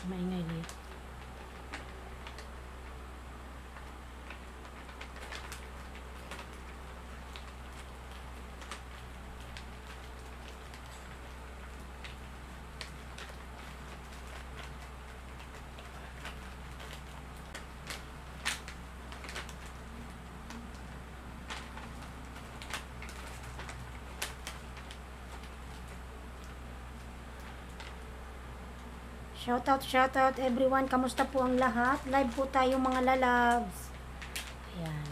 Maingay liya. Shoutout everyone. Kamusta po ang lahat? Live po tayo mga lalabs. Ayan.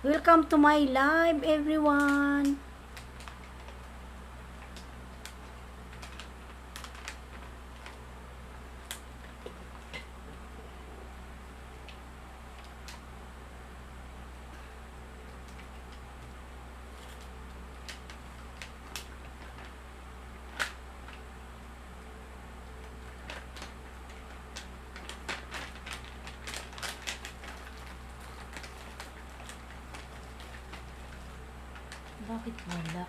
Welcome to my live everyone. Bakit wala?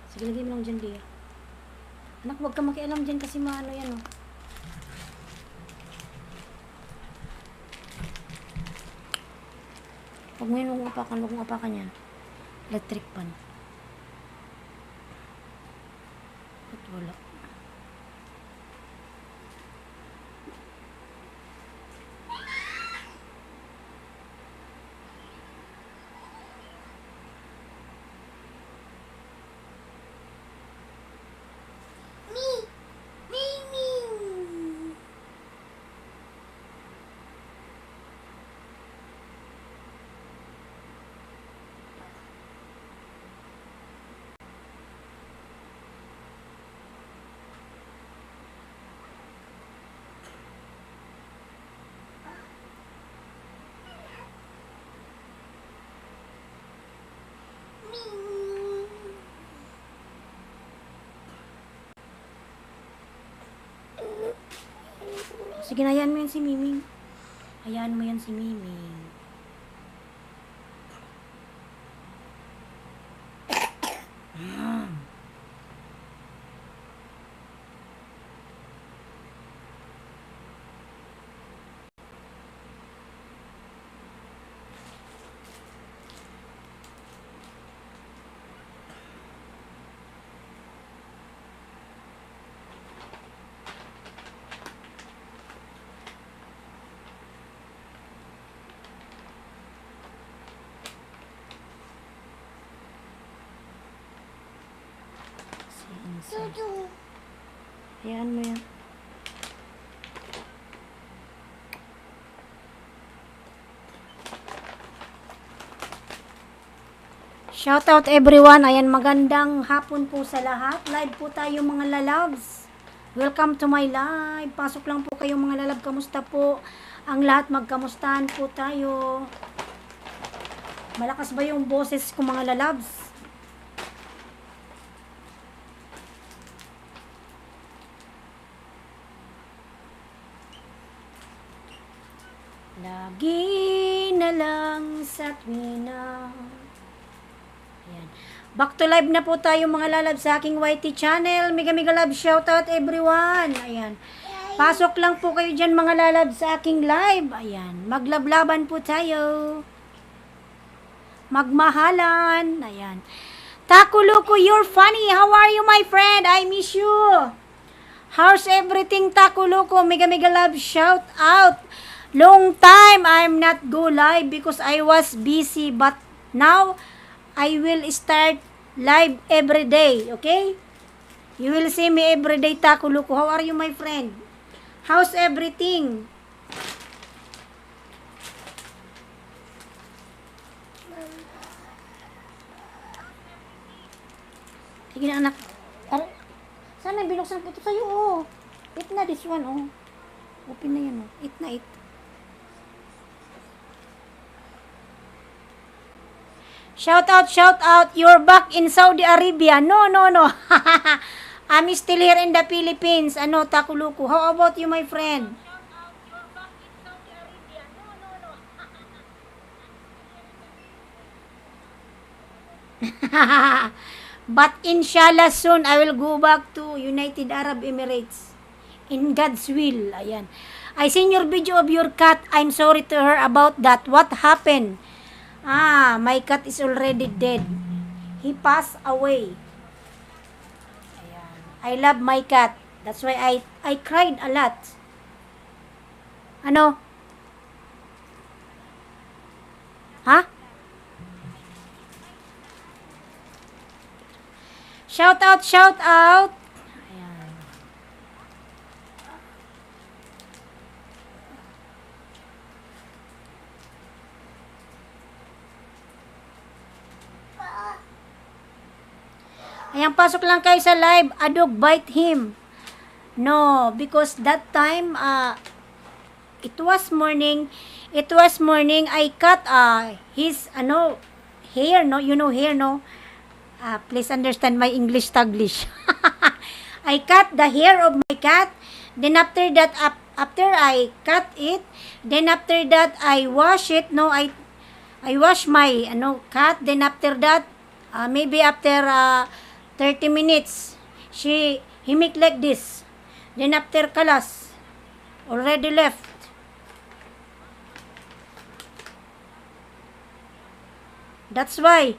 Sige, lagay mo lang dyan, Lia. Anak, huwag ka makialam dyan kasi maano yan, oh. Huwag mo yun, huwag mong apakan yan. Electric pan. Ba't wala? Sige, hayaan mo yan si Miming. Hayaan mo yan si Miming. Hayaan mo yan. Shoutout everyone. Ayan, magandang hapon po sa lahat. Live po tayo mga lalabs. Welcome to my live. Pasok lang po kayo mga lalab. Kamusta po ang lahat? Magkamustahan po tayo. Malakas ba yung boses ko mga lalabs? Lagi na lang sa tuwina. Ayan. Back to live na po tayo mga lalab sa aking YT channel. Mega love shoutout everyone. Ayan. Pasok lang po kayo dyan mga lalab sa aking live. Ayan. Maglablaban po tayo. Magmahalan. Ayan. Takuluko, you're funny. How are you my friend? I miss you. How's everything Takuluko? Mega love shout out. Long time I'm not go live because I was busy, but now I will start live every day, okay? You will see me every day, Takuluko. How are you, my friend? How's everything? Sige na, anak. Sana binuksan ko ito sa'yo, oh. Eat na this one, oh. Open na yan, oh. Eat na, eat. Shout out. You're back in Saudi Arabia. No. I'm still here in the Philippines. Ano, Takuluku. How about you, my friend? But inshallah soon, I will go back to United Arab Emirates. In God's will. Ayan. I seen your video of your cat. I'm sorry to hear about that. What happened? My cat is already dead. He passed away. Ayan. I love my cat. That's why I cried a lot. Ano? Ha? Shout out. Ayan. Ayan, pasok lang kayo sa live. A dog bite him. No, because that time, it was morning, I cut, his, hair, no? You know hair, no? Please understand my English Taglish. I cut the hair of my cat. Then after that, after I cut it, then after that, I wash it, no? I wash my, cat. Then after that, maybe after, 30 minutes, he make like this. Then after kalas, already left. That's why,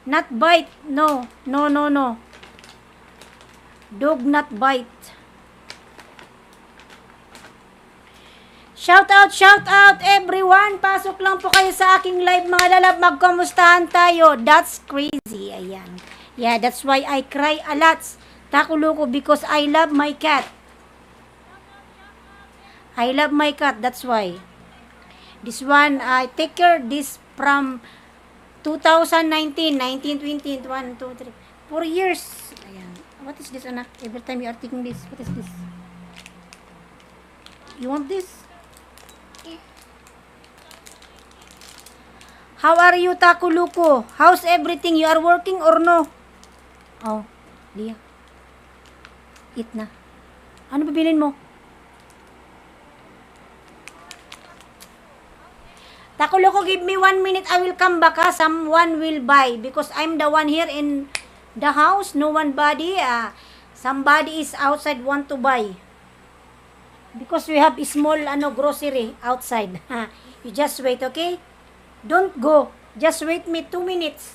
not bite, no. Dog not bite. Shout out everyone. Pasok lang po kayo sa aking live mga lalab. Magkamustahan tayo. That's crazy. Ayan. Yeah, that's why I cry a lot. Takuluko, because I love my cat. I love my cat, that's why. This one, I take care this from 2019, 19, 20, 1, 2, 3, 4 years. Ayan. What is this, anak? Every time you are taking this, what is this? You want this? How are you, Takuluko? How's everything? You are working or no? Oh, Lia. Eat na. Ano bibilin mo? Takuluko, give me 1 minute. I will come back, ha? Someone will buy. Because I'm the one here in the house. No one body. Somebody is outside want to buy. Because we have a small grocery outside. You just wait, okay? Don't go. Just wait me 2 minutes.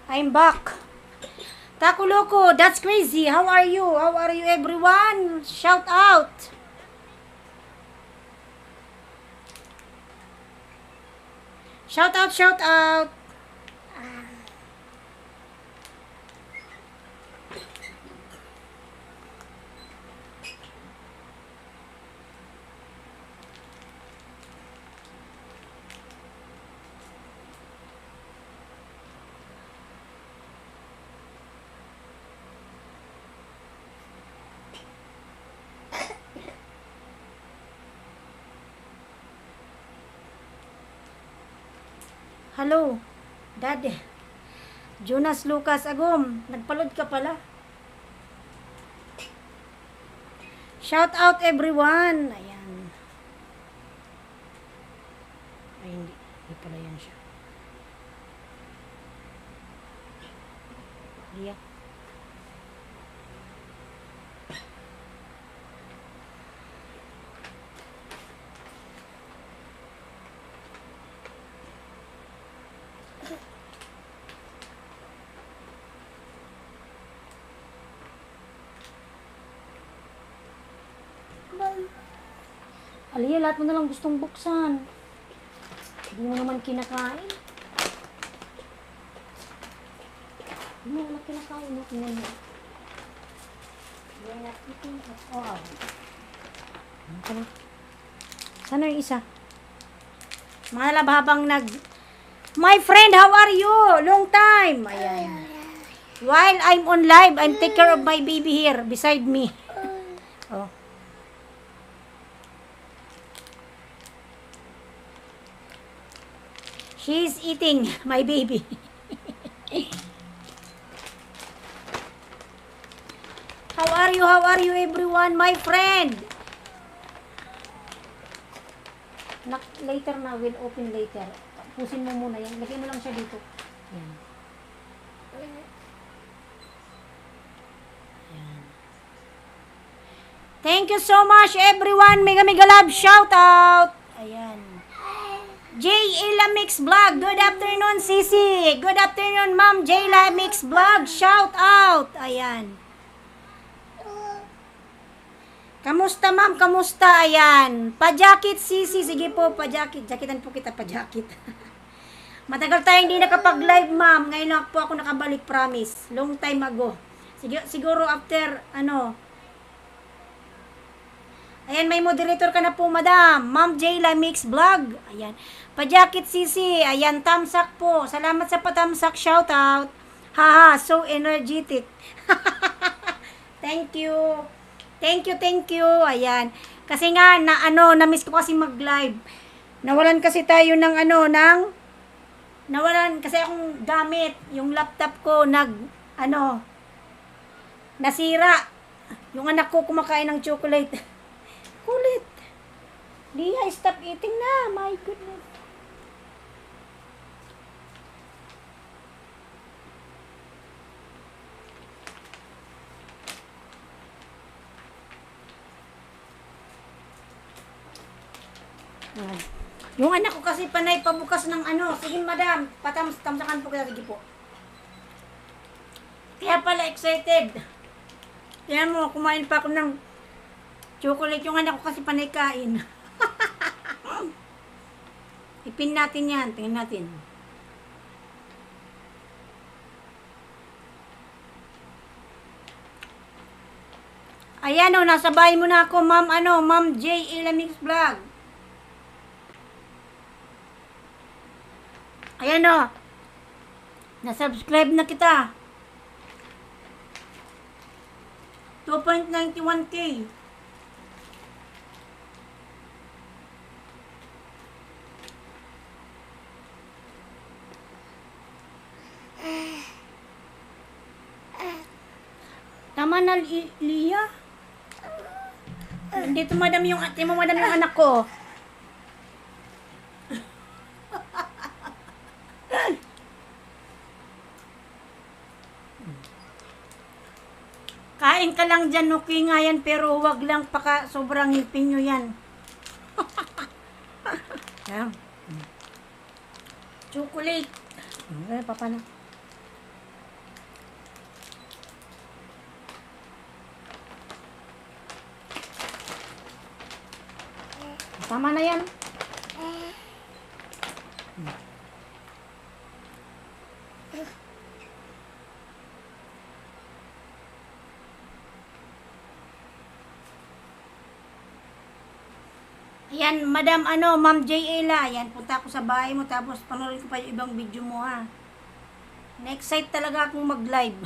I'm back. Taco Loco, that's crazy. How are you? How are you, everyone? Shout out. Shout out, shout out. Hello, Dad. Jonas Lucas Agum, nagpalod ka pala. Shout out everyone. Ayan. Ay, hindi pala yan siya. Iya. Aliya, lahat mo na lang gustong buksan. Hindi mo naman kinakain. Hindi mo naman kinakain. Tingnan mo. We're not eating at all. Ano ka na? Sana yung isa? Mga lab habang My friend, how are you? Long time. Ayan. While I'm on live, I'm take care of my baby here beside me. Oh. She's eating my baby. How are you? How are you everyone? My friend. Later na, we'll open later. Pusin mo muna yan. Lagyan mo lang siya dito. Yan. Yan. Thank you so much everyone. Mega mega love shout out. Ayan. Jayla Mix Vlog. Good afternoon, Sisi. Good afternoon, Ma'am Jayla Mix Vlog. Shout out. Ayan. Kamusta, Ma'am? Kamusta? Ayan. Pa-jacket, Sisi. Sige po, pa-jacket. Jacketan po kita, pa-jacket. Matagal tayo hindi nakapag-live, Ma'am. Ngayon lang po ako nakabalik, promise. Long time ago. Siguro after, Ayan, may moderator ka na po, Madam. Ma'am Jayla Mix Vlog. Ayan. Pa-jacket, Sisi. Ayan, tamsak po. Salamat sa patamsak. Shout out. Haha, so energetic. Thank you. Thank you. Ayan. Kasi nga, na-miss ko kasi mag-live. Nawalan kasi tayo ng nawalan kasi akong gamit. Yung laptop ko, nasira. Yung anak ko kumakain ng chocolate. Kulit. Lia, stop eating na. My goodness. Yung anak ko kasi panay pabukas ng Sige, madam. Tamsakan po kaya. Sige po. Kaya pala excited. Kaya mo, kumain pa ako ng chocolate. Yung anak ko kasi panay kain. Ipin natin yan. Tingnan natin. Ayan o, nasa bahay mo na ako, Ma'am, Ma'am J. Ilamix Vlog. Ayan o. Na-subscribe na kita. 2.91k. Tama na, Lia. Dito, madam, yung anak ko. Kain ka lang dyan, okay nga yan, pero huwag lang sobrang ngipin nyo yan. Yan. Chocolate. Papa na. Tama na yan. Ayan, Madam, Ma'am J. Ella. Ayan, punta ako sa bahay mo, tapos panoorin ko pa yung ibang video mo, ha. Na-excite talaga akong mag-live.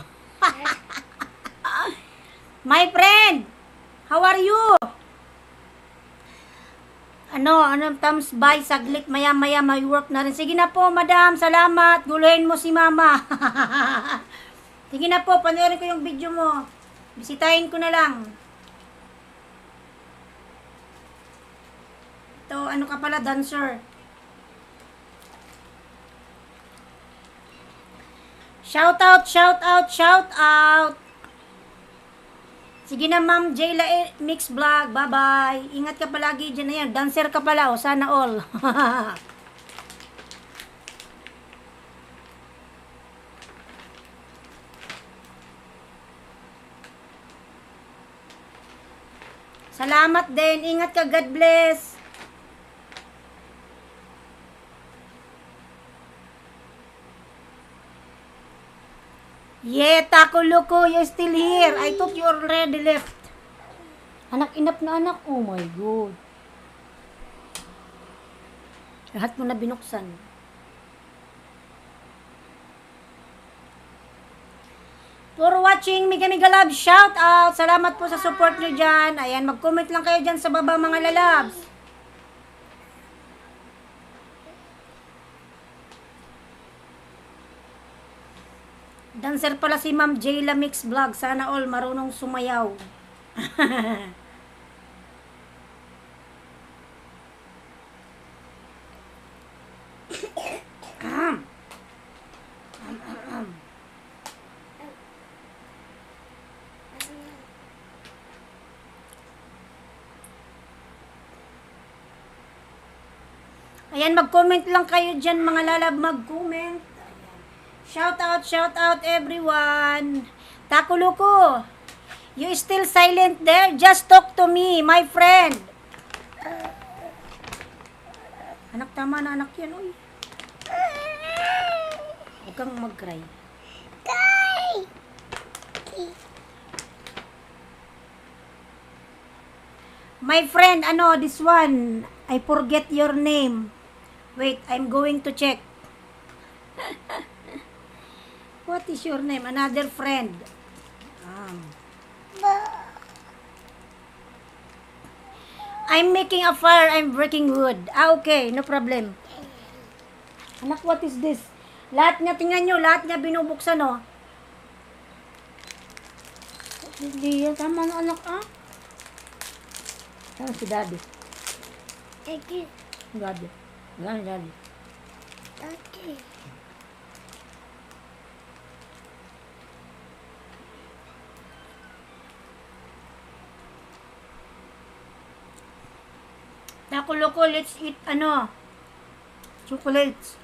My friend, how are you? Thumbs by, saglit, maya-maya, may work na rin. Sige na po, Madam, salamat. Guluhin mo si Mama. Sige na po, panoorin ko yung video mo. Bisitahin ko na lang. Ito, ano ka pala, dancer. Shout out, shout out, shout out. Sige na, Ma'am Jayla Mix Vlog. Bye-bye. Ingat ka palagi dyan na yan. Dancer ka pala, sana all. Salamat din. Ingat ka. God bless. Yeah, Taco Loco, you're still here. I thought you already left. Anak, inap na anak. Oh my God. Lahat mo na binuksan. For watching, Mega Love, shout out. Salamat po sa support nyo dyan. Ayan, mag-comment lang kayo dyan sa baba, mga lalabs. Dancer pala si Ma'am Jayla Mix Vlog. Sana all marunong sumayaw. Ayan, mag-comment lang kayo dyan, mga lalab, mag-comment. Shout out everyone. Taco Loco, you still silent there? Just talk to me, my friend. Anak, tama na anak yan, uy. Huwag kang mag-cry. My friend, this one, I forget your name. Wait, I'm going to check. What is your name? Another friend. I'm making a fire. I'm breaking wood. Okay, no problem. Anak, what is this? Lahat niya, tingnan nyo, lahat niya binubuksan, oh. Hindi yan. Tama na, anak, ah. Saan si daddy? Daddy. Daddy. Daddy. Daddy. Taco Loco, let's eat, chocolates.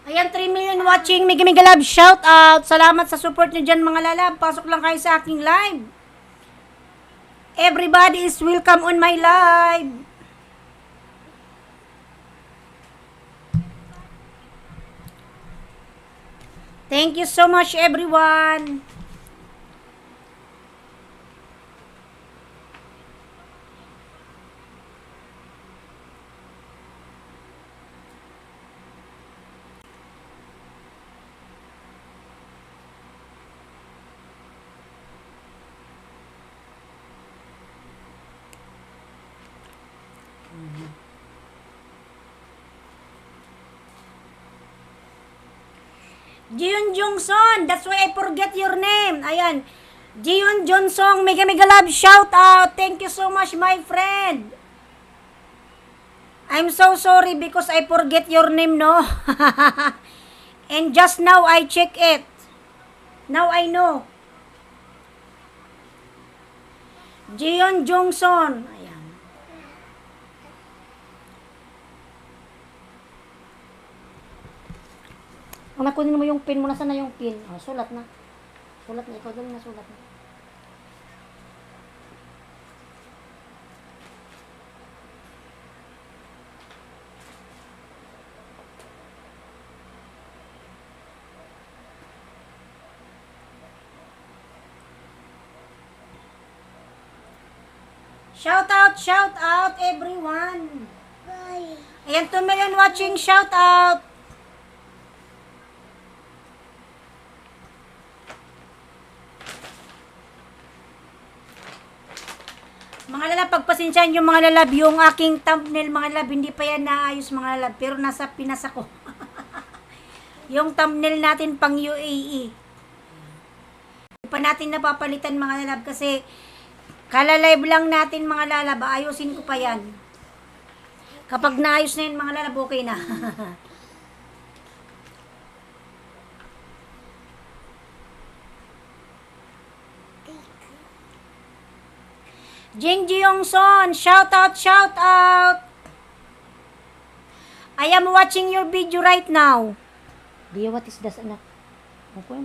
Ayan, 3 million watching. Mega love, shout out. Salamat sa support nyo dyan, mga lalab. Pasok lang kayo sa aking live. Everybody is welcome on my live. Thank you so much, everyone. Jion Johnson, that's why I forget your name. Ayan, Jion Johnson, mega love, shout out. Thank you so much, my friend. I'm so sorry because I forget your name, no? And just now I check it. Now I know. Jion Johnson. Ayan. Ang nakunin mo yung pin mo, nasa na yung pin? Oh, sulat na. Sulat na, ikaw dali na sulat na. Shout out everyone. Bye. Ayan, 2 million watching, shout out. Mga lalab, pagpasensyahan yung mga lalab, yung aking thumbnail mga lalab, hindi pa yan naayos mga lalab, pero nasa Pinas ako. Yung thumbnail natin pang UAE. Hindi pa natin napapalitan mga lalab kasi kala-live lang natin mga lalab, ayusin ko pa yan. Kapag naayos na yun mga lalab, okay na. Jing Jiyongson, shout out, shout out. I am watching your video right now. Bia, what is this, anak? Okay,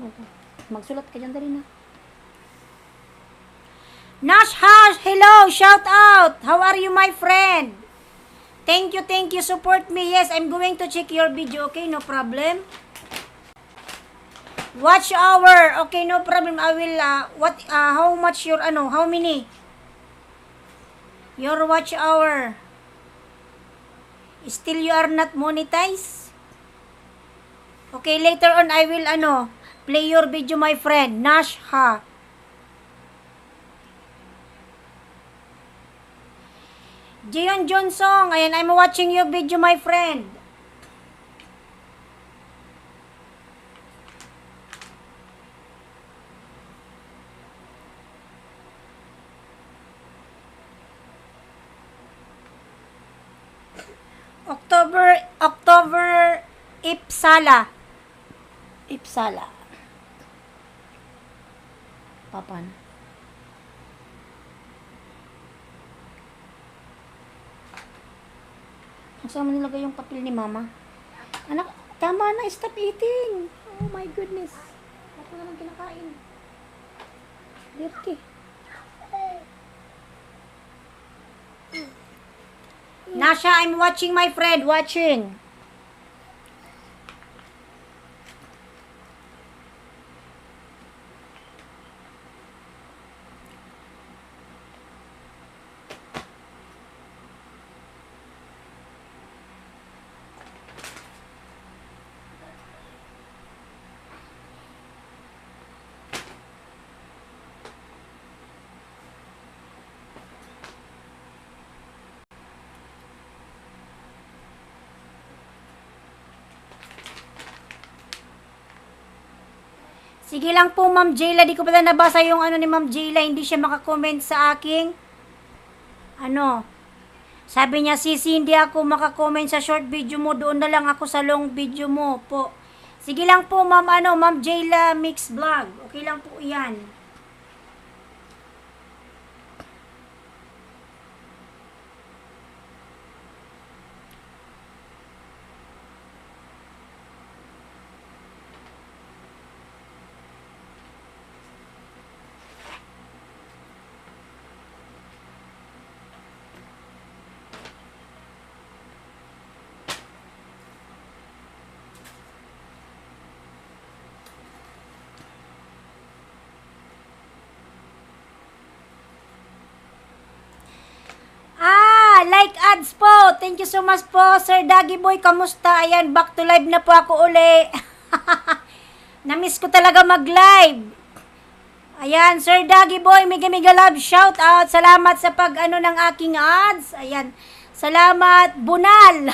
magsulat ka dyan dali na. Nash Hash, hello, shout out. How are you, my friend? Thank you, support me. Yes, I'm going to check your video, okay, no problem. Watch hour, okay, no problem. I will, how much your, how many? Your watch hour. Still you are not monetized? Okay, later on I will, play your video, my friend. Nash ha. Jion Johnson, ayan, I'm watching your video, my friend. October Ipsala. Papan. Saan mo nilagay yung papel ni mama? Anak, tama na, stop eating. Oh my goodness. Ako naman kinakain. Dirty. Nasha, I'm watching my friend, watching. Sige lang po, Ma'am Jayla. Di ko pala nabasa yung ni Ma'am Jayla. Hindi siya makakomment sa aking sabi niya, Sisi, hindi ako makakomment sa short video mo. Doon na lang ako sa long video mo po. Sige lang po, Ma'am, Ma'am Jayla Mix Vlog. Okay lang po yan. Like ads po. Thank you so much po, Sir Daggy Boy. Kamusta? Ayan, back to live na po ako uli. Namiss ko talaga mag-live. Ayan, Sir Daggy Boy, mega love, shout out. Salamat sa pag ng aking ads. Ayan, salamat, bunal.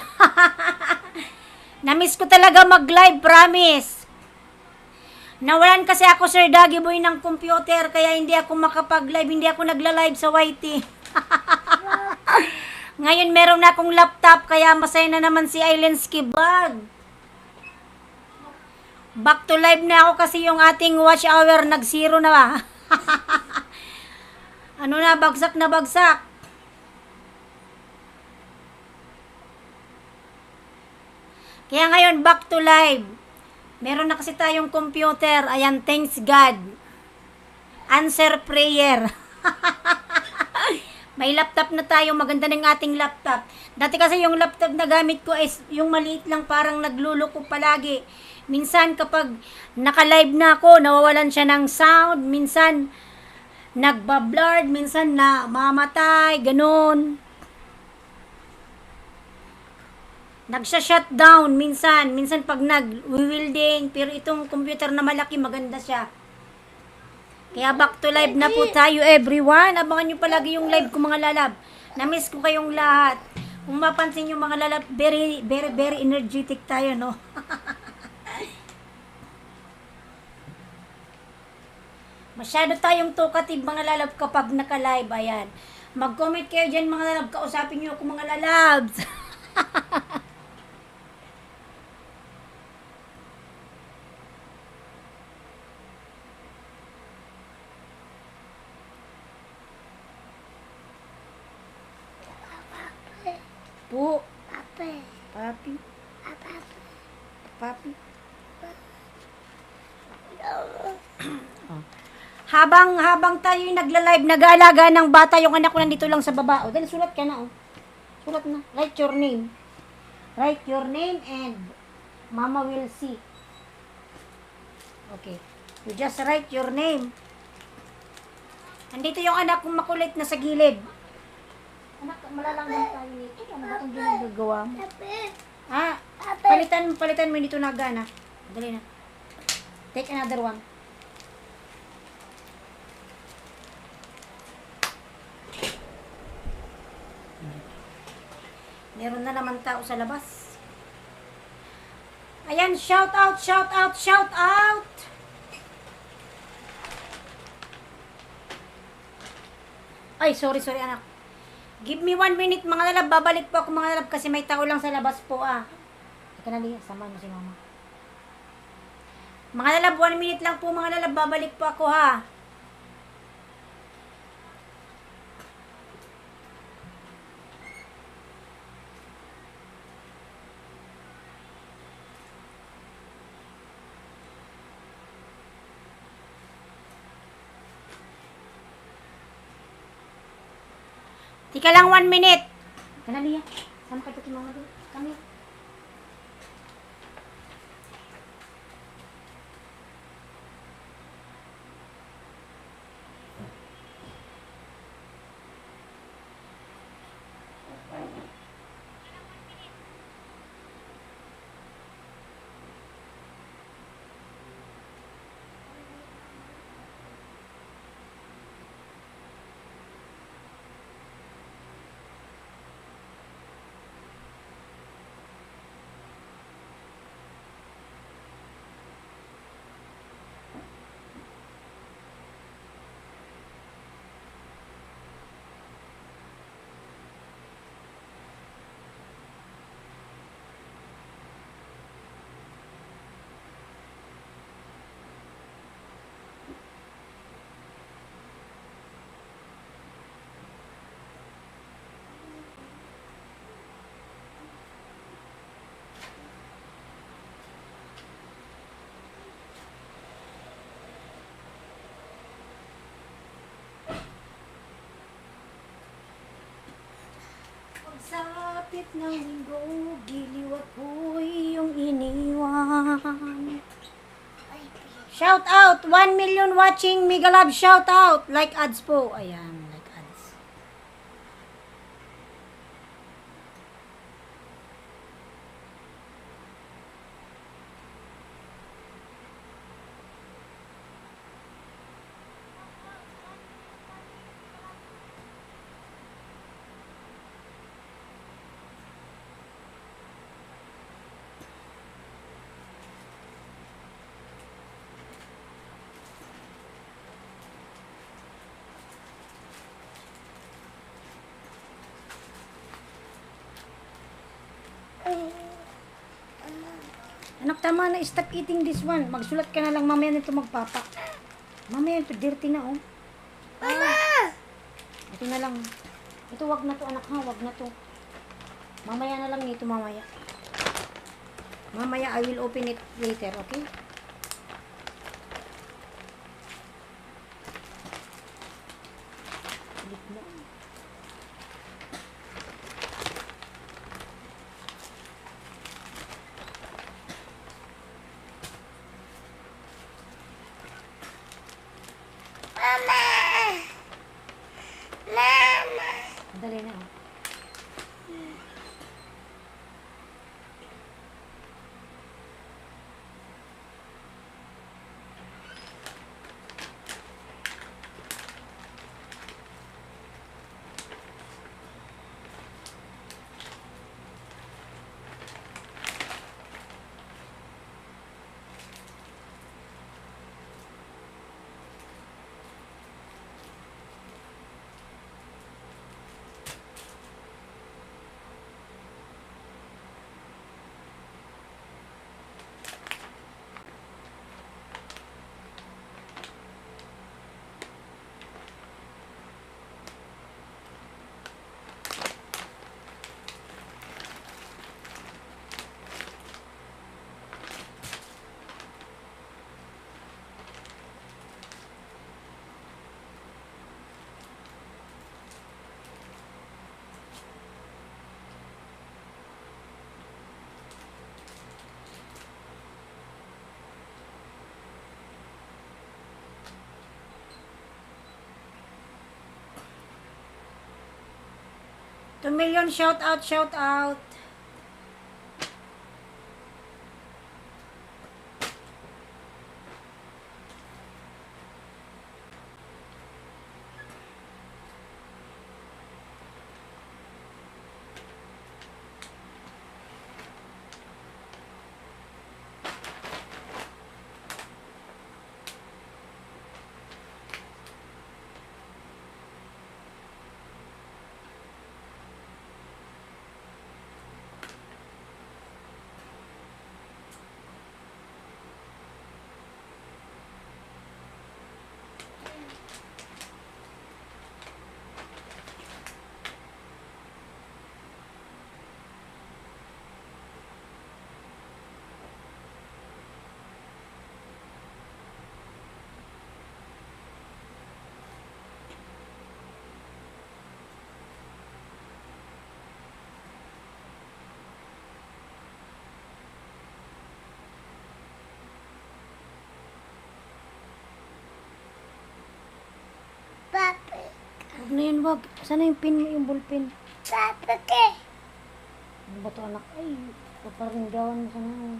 Namiss ko talaga mag-live, promise. Nawalan kasi ako, Sir Daggy Boy, ng computer, kaya hindi ako makapag-live, hindi ako nagla-live sa YT. Ngayon meron na akong laptop, kaya masaya na naman si Ailynski vlog. Back to live na ako kasi yung ating watch hour nag-zero na ba? Bagsak na bagsak. Kaya ngayon back to live. Meron na kasi tayong computer. Ayan, thanks God. Answer prayer. May laptop na tayo. Maganda ng ating laptop. Dati kasi yung laptop na gamit ko is yung maliit lang, parang nagluluko palagi. Minsan kapag naka-live na ako, nawawalan siya ng sound. Minsan nagbablurred, minsan na mamatay, ganun. Nagsha-shutdown minsan pag nag-wielding, pero itong computer na malaki, maganda siya. Kaya back to live na po tayo, everyone. Abangan nyo palagi yung live ko, mga lalab. Na-miss ko kayong lahat. Kung mapansin nyo, mga lalab, very, very, very energetic tayo, no? Masyado tayong talkative, mga lalab, kapag naka-live. Ayan. Mag-comment kayo dyan, mga lalab. Kausapin nyo ako, mga lalabs. Po. Papi. Papi. Papi. Habang tayo yung nagla-live, nag-aalaga ng bata, yung anak ko nandito lang sa baba. O, dahil sulat ka na, oh. Sulat na. Write your name. Write your name and Mama will see. Okay. You just write your name. Nandito yung anak kong makulit na sa gilid. Anak, malalangan tayo nito. Ano ba itong ginagagawa mo? Ah, palitan mo dito na gana. Dali na. Take another one. Meron na naman tao sa labas. Ayan, shout out, shout out, shout out! Ay, sorry anak. Give me 1 minute, mga lalab. Babalik po ako, mga lalab, kasi may tao lang sa labas po, ah. Ika na, Lia. Samahan mo si mama. Mga lalab, 1 minute lang po, mga lalab. Babalik po ako, ha. Tika lang 1 minute. Ika na, Lia. Sama ka ito, mama doon. Kami. Sapit ng linggo, giliw ako'y iyong iniwan. Shout out! 1 million watching, Mega Love, shout out! Like ads po. Ayan, like ads. Anak, tama na. Stop eating this one. Magsulat ka na lang. Mamaya nito magpapa. Mamaya ito. Dirty na, oh. Ah. Ito na lang. Ito, wag na to, anak, ha. Wag na to. Mamaya na lang nito, mamaya. Mamaya I will open it later, okay? Dali na. Two million shout out, shout out. Huwag na yun, wag. Sana yung pin mo, yung ballpen. Ano ba ito, anak? Ay, paparinggawan mo sana.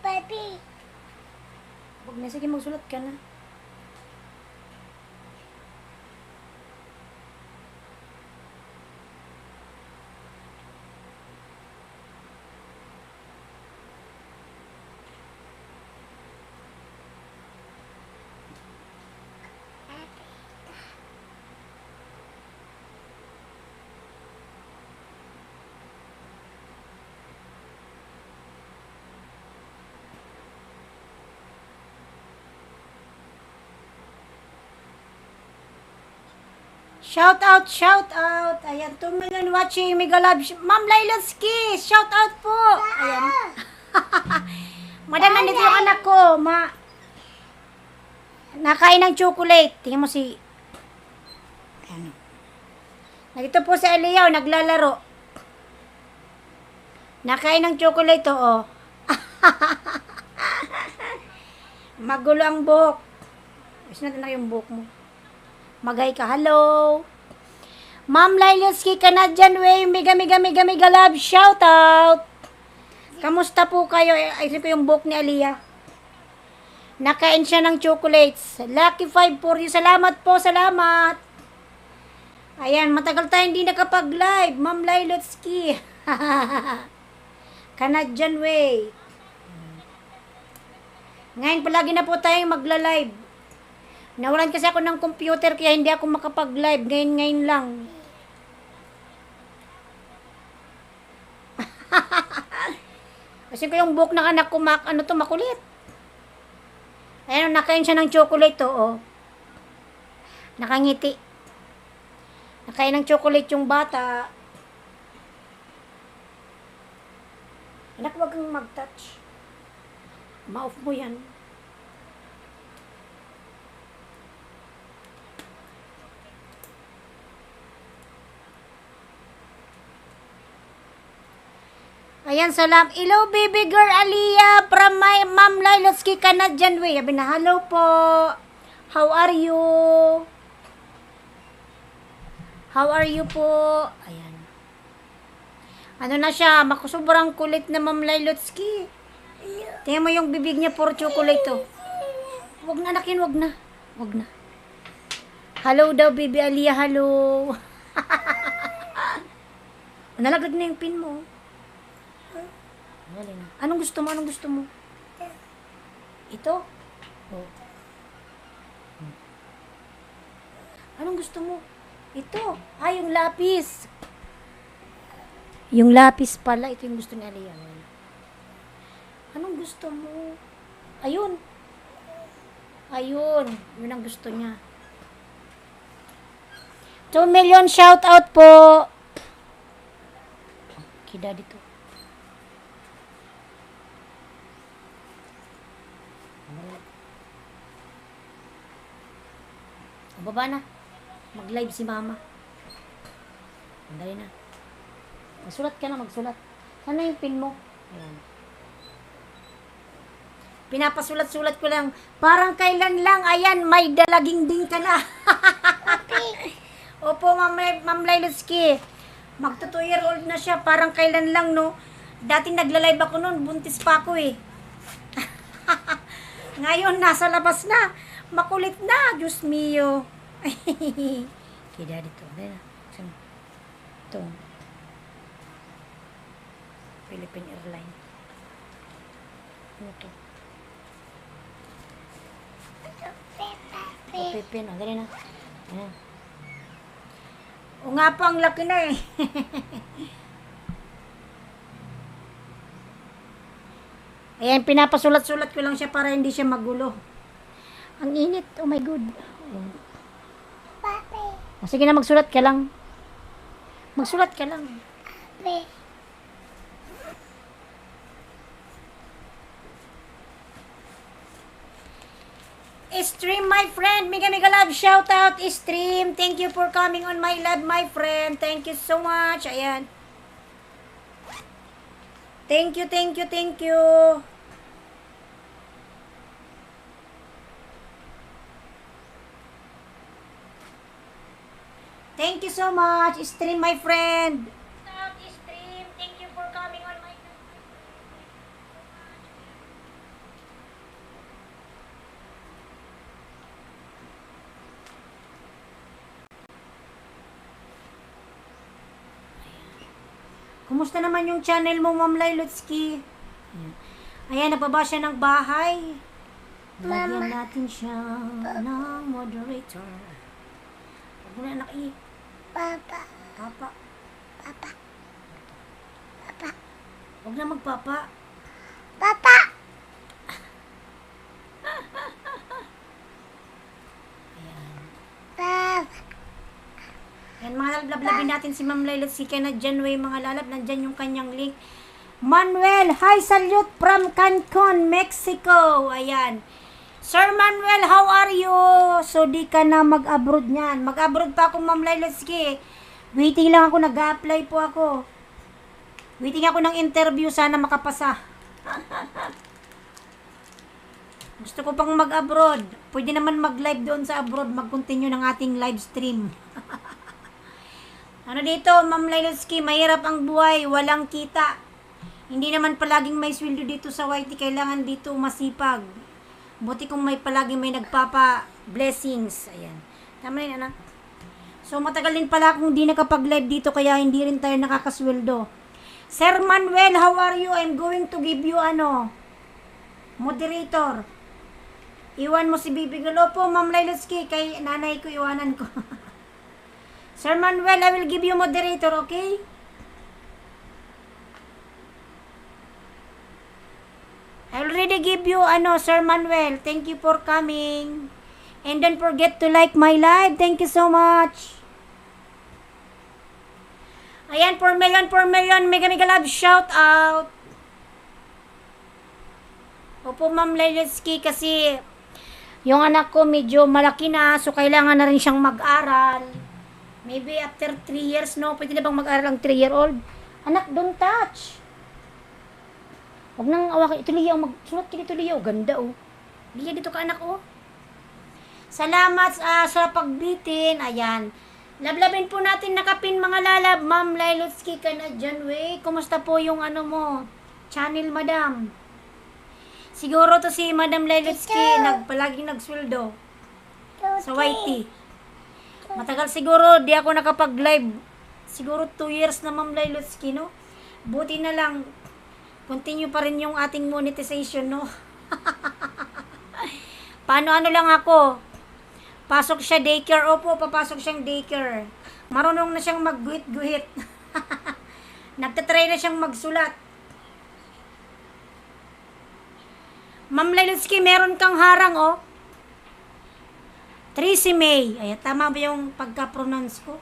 Papi. Huwag na, sige, magsulat ka na. Shout out, shout out. Ayan, 2 million watching. Mega love. Ma'am Ailynski, shout out po. Ayan. Madam, nandito yung anak ko. Nakain ng chocolate. Tingnan mo si... Ano. Nandito po si Aliyaw, naglalaro. Nakain ng chocolate to, oh. Magulo ang buhok. Ayos natin na yung buhok mo. Magay ka, hello. Ma'am Ailynski, Canadian Way, mega love, shout out. Kamusta po kayo? Ayun ko yung book ni Aliyah. Nakain siya ng chocolates. Lucky 5 for you. Salamat po, salamat. Ayan, matagal tayo hindi nakapag-live. Ma'am Ailynski. Canadian Way. Ngayon palagi na po tayong magla-live. Nawalan kasi ako ng computer kaya hindi ako makapag-live. Ngayon lang. Kasi ko yung book ng anak ko, makulit. Ayan, nakain siya ng chocolate to, oh. Nakangiti. Nakain ng chocolate yung bata. Anak, wag kang mag-touch. Ma-off mo yan. Ayan, salam. Hello, baby girl Aliyah from my Ma'am Ailynski, Canadian Way. Sabi na, hello po. How are you? How are you po? Ayan. Ano na siya? Sobrang kulit na Ma'am Ailynski. Tingnan mo yung bibig niya, puro chocolate to. Wag na, anak yun, wag na. Wag na. Hello daw, baby Aliyah, hello. Nalaglag na yung pin mo. Anong gusto mo? Anong gusto mo? Ito? Oh. Anong gusto mo? Ito. Yung lapis. Yung lapis pala. Ito yung gusto ni Aliyah. Anong gusto mo? Ayun. Ayun. Yun ang gusto niya. 2 million shout out po. Kida dito. Baba na. Mag-live si mama. Andali na. Magsulat ka na, magsulat. Sana yung pin mo? Ayan. Pinapasulat-sulat ko lang. Parang kailan lang. Ayan, may dalaging din ka na. Opo, Ma'am Ailynski. Magto 2-year-old na siya. Parang kailan lang, no? Dati nagla-live ako noon. Buntis pa ako, eh. Ngayon, nasa labas na. Makulit na. Diyos mio. Kaya dito. Ito. Philippine Airlines. Ano to? Pipin. Dali na. Ayan. O nga po, ang laki na eh. Ayan, pinapasulat-sulat ko lang siya para hindi siya magulo. Ang init. Oh my God. Oh, sige na, magsulat ka lang. Magsulat ka lang. Stream, my friend. Mega mega love. Shout out, Stream. Thank you for coming on my live, my friend. Thank you so much. Ayan. Thank you, thank you, thank you. Thank you so much, Stream, my friend. Stream, thank you for coming on my live. Kumusta naman yung channel mo, Ma'am Ailynski? Ayan, nababa siya ng bahay. Lagyan natin siya ng moderator. Huwag mo na anak Papa. Papa. Papa. Papa. Huwag na magpapa. Papa. Ayan. Papa. Ayan, mga lalab-labin natin si Ma'am Ailynski kaya na dyan way mga lalab. Nandyan yung kanyang link. Manuel, hi, salute from Cancun, Mexico. Ayan. Sir Manuel, how are you? So, di ka na mag-abroad niyan. Mag-abroad pa ako, Ma'am Ailynski. Waiting lang ako, nag-apply po ako. Waiting ako ng interview, sana makapasa. Gusto ko pang mag-abroad. Pwede naman mag-live doon sa abroad, mag-continue ng ating live stream. Ano dito, Ma'am Ailynski, mahirap ang buhay, walang kita. Hindi naman palaging may sweldo dito sa YT, kailangan dito masipag. Buti kung may palaging may nagpapa blessings. Ayan. Tama na yun, anak. So, matagal din pala akong hindi nakapag-live dito, kaya hindi rin tayo nakakasweldo. Sir Manuel, how are you? I'm going to give you, moderator. Iwan mo si Bibi Gulo po, Ma'am Ailynski, kay nanay ko, iwanan ko. Sir Manuel, I will give you moderator, okay? I already give you, Sir Manuel. Thank you for coming. And don't forget to like my live. Thank you so much. Ayan, 4 million. Mega mega love. Shout out. Opo, Ma'am Ailynski, kasi yung anak ko medyo malaki na, so kailangan na rin siyang mag-aral. Maybe after 3 years, no? Pwede na bang mag-aral ang 3-year-old? Anak, don't touch. Huwag nang awakin. Ito liyaw, magsulat ka dito liyaw. Ganda, oh. Liyaw dito ka, anak, oh. Salamat sa pagbitin. Ayan. Lablabin po natin nakapin, mga lalab. Ma'am Ailynski ka na dyan, wey. Kumusta po yung mo? Channel, madam. Siguro to si Madam Ailynski, palaging nagsweldo. Sa YT. Matagal siguro, di ako nakapag-live. Siguro 2 years na, Ma'am Ailynski, no? Buti na lang, continue pa rin yung ating monetization, no? Paano lang ako? Pasok siya daycare. Opo, papasok siyang daycare. Marunong na siyang magguhit-guhit. Nagtatry na siyang magsulat. Ma'am Ailynski, meron kang harang, oh. Tracy May. Ay, tama ba yung pagka-pronounce ko?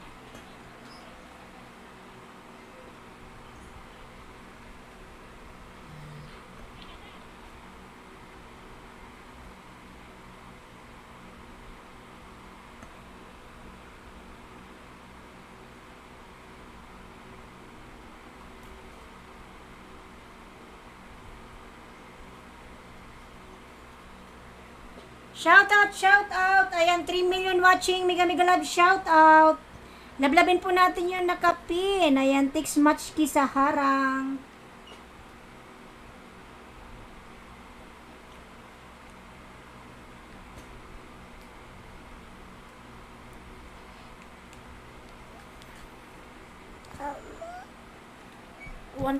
Shout out. Ayan, 3 million watching. Mega mega love, shout out. Lablabin po natin yung nakapin. Ayan, text match ki sa harang.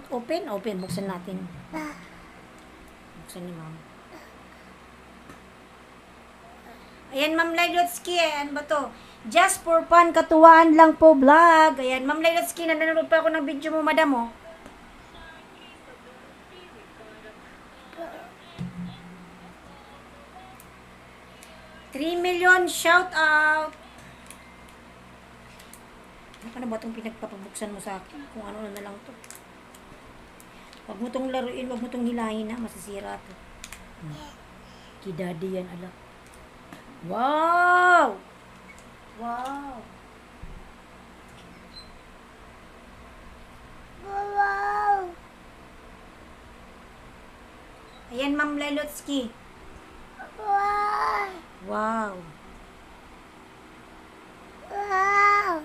Open. Buksan natin. Buksan ni ma'am. Ayan, Ma'am Ailynski, ano ba to? Just for fun, katuwaan lang po vlog. Ayan, Ma'am Ailynski, nanonood pa ako ng video mo, madam, oh. $3 million, shout out. Ano ka na ba itong pinagpapabuksan mo sa akin? Kung ano na lang to. Huwag mo itong laruin, huwag mo itong hilahin, ha? Masisira to. Kidadi yan, ala. Wow! Wow! Wow! Ayan, Ma'am Ailynski. Wow! Wow! Wow!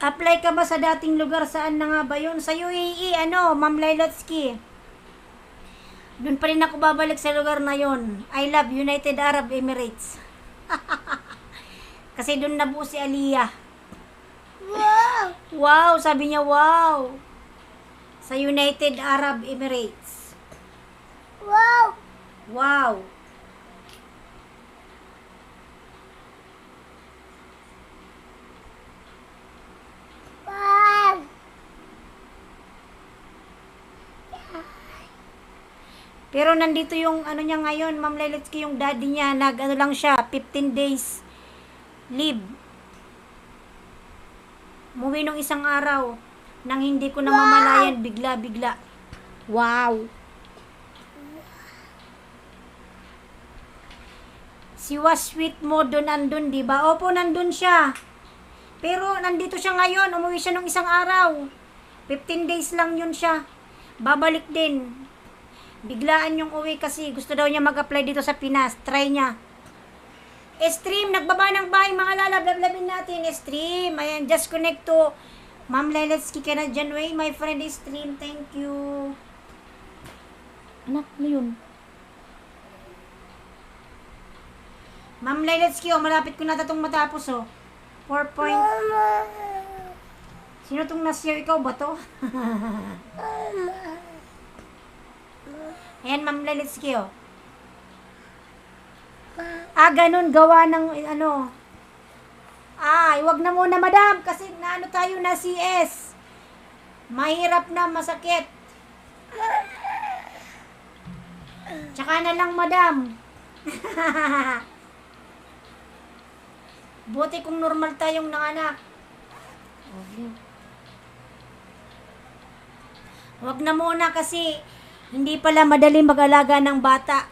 Apply ka ba sa dating lugar? Saan na nga ba yun? Sa UAE, ano, Ma'am Ailynski. Doon pa rin ako babalik sa lugar na yon. I love United Arab Emirates. Kasi doon nabuo si Aliyah. Wow! Wow, sabi niya, wow. Sa United Arab Emirates. Wow! Wow. Wow! Pero nandito yung ano niya ngayon, Ma'am Ailynski, yung daddy niya, nag-ano lang siya, 15 days leave. Umuwi nung isang araw, nang hindi ko namamalayan, bigla-bigla. Wow! Si Wasweet mo doon andun, di ba? Opo, nandun siya. Pero nandito siya ngayon, umuwi siya nung isang araw. 15 days lang yun siya. Babalik din. Biglaan yung uwi kasi gusto daw niya mag-apply dito sa Pinas. Try niya. Stream, nagbaba ng bahay mga lalablablabin natin. Stream, ayan, just connect to Ma'am Ailynski ka na dyan. Way, my friend Stream, thank you. Anak, ano yun? Ma'am Ailynski, oh, malapit ko na itong matapos, oh. 4 point. Mama! Sino tong nasiyaw? Ikaw ba to? Mama! Ayan, Ma'am Ailynski, oh. Ah, ganun, gawa ng, ano. Ay, wag na muna, madam, kasi naano tayo na CS. Mahirap na, masakit. Tsaka na lang, madam. Buti kung normal tayong nanganak. Wag na muna kasi hindi pala madali mag-alaga ng bata.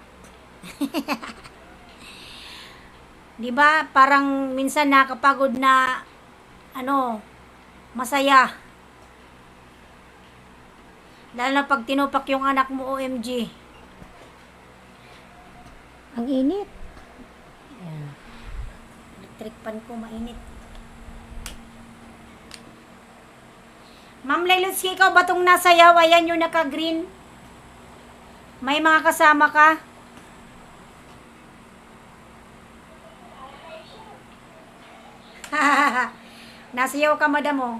'Di ba? Parang minsan nakakapagod na ano, masaya. Lalo na pag tinupak yung anak mo, OMG. Ang init. Ayan. Electric pan ko, mainit. Ma'am Ailynski, ikaw ba itong nasayaw? Ayan yung naka-green. May mga kasama ka? Nasayaw ka, madam, oh.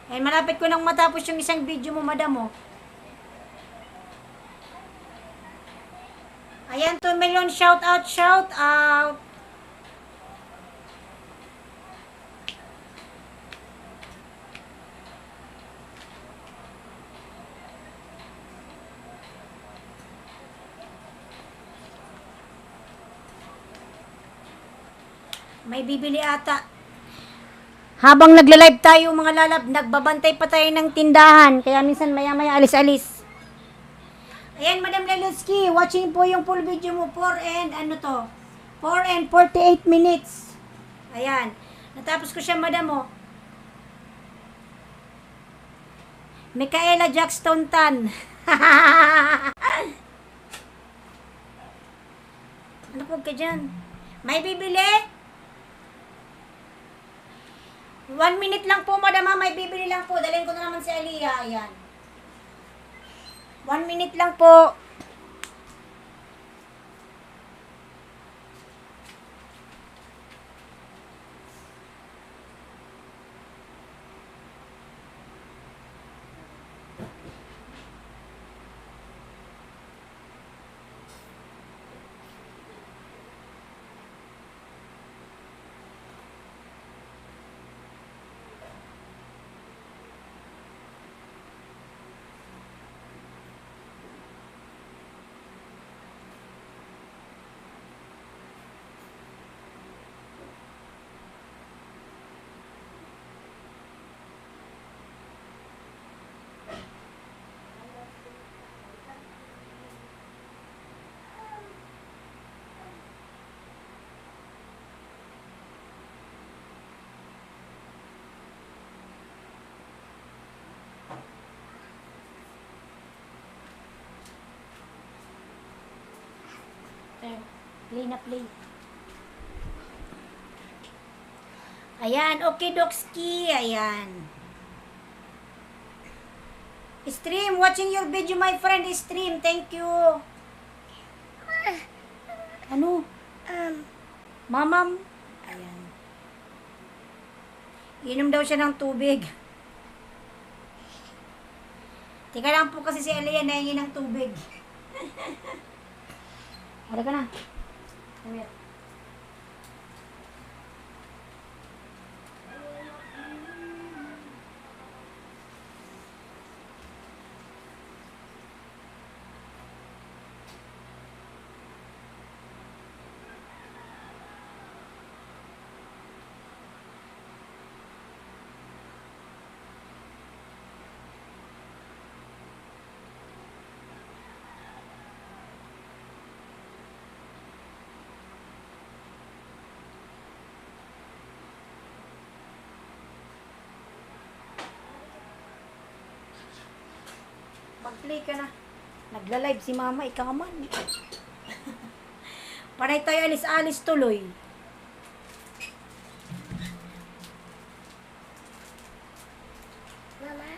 Ayan, malapit ko nang matapos yung isang video mo, madam, oh. Ayan, 2 million shout out, shout out. May bibili ata. Habang nagla-live tayo mga lalab, nagbabantay pa tayo ng tindahan. Kaya minsan maya-maya alis-alis. Ayan, Madam Ailynski, watching po yung full video mo. 4 and ano to? 4 and 48 minutes. Ayan. Natapos ko siya, madam, oh. Micaela Jackstone Tan. Ano po ka dyan? May bibili? 1 minute lang po, madam, ha? May bibili lang po. Dalhin ko na naman si Aliyah. Ayan. 1 minute lang po. Okay. Play na play. Ayan, okay, Dokski. Ayan. Stream, watching your video, my friend. Stream, thank you. Ano? Mamam. Ayan. Inom daw siya ng tubig. Tika lang po kasi si Ailyn nahingi ng tubig. Wala ka na. Come here. Mag-play ka na. Nagla-live si mama, ikaw man. Panay tayo alis-alis tuloy. Mama.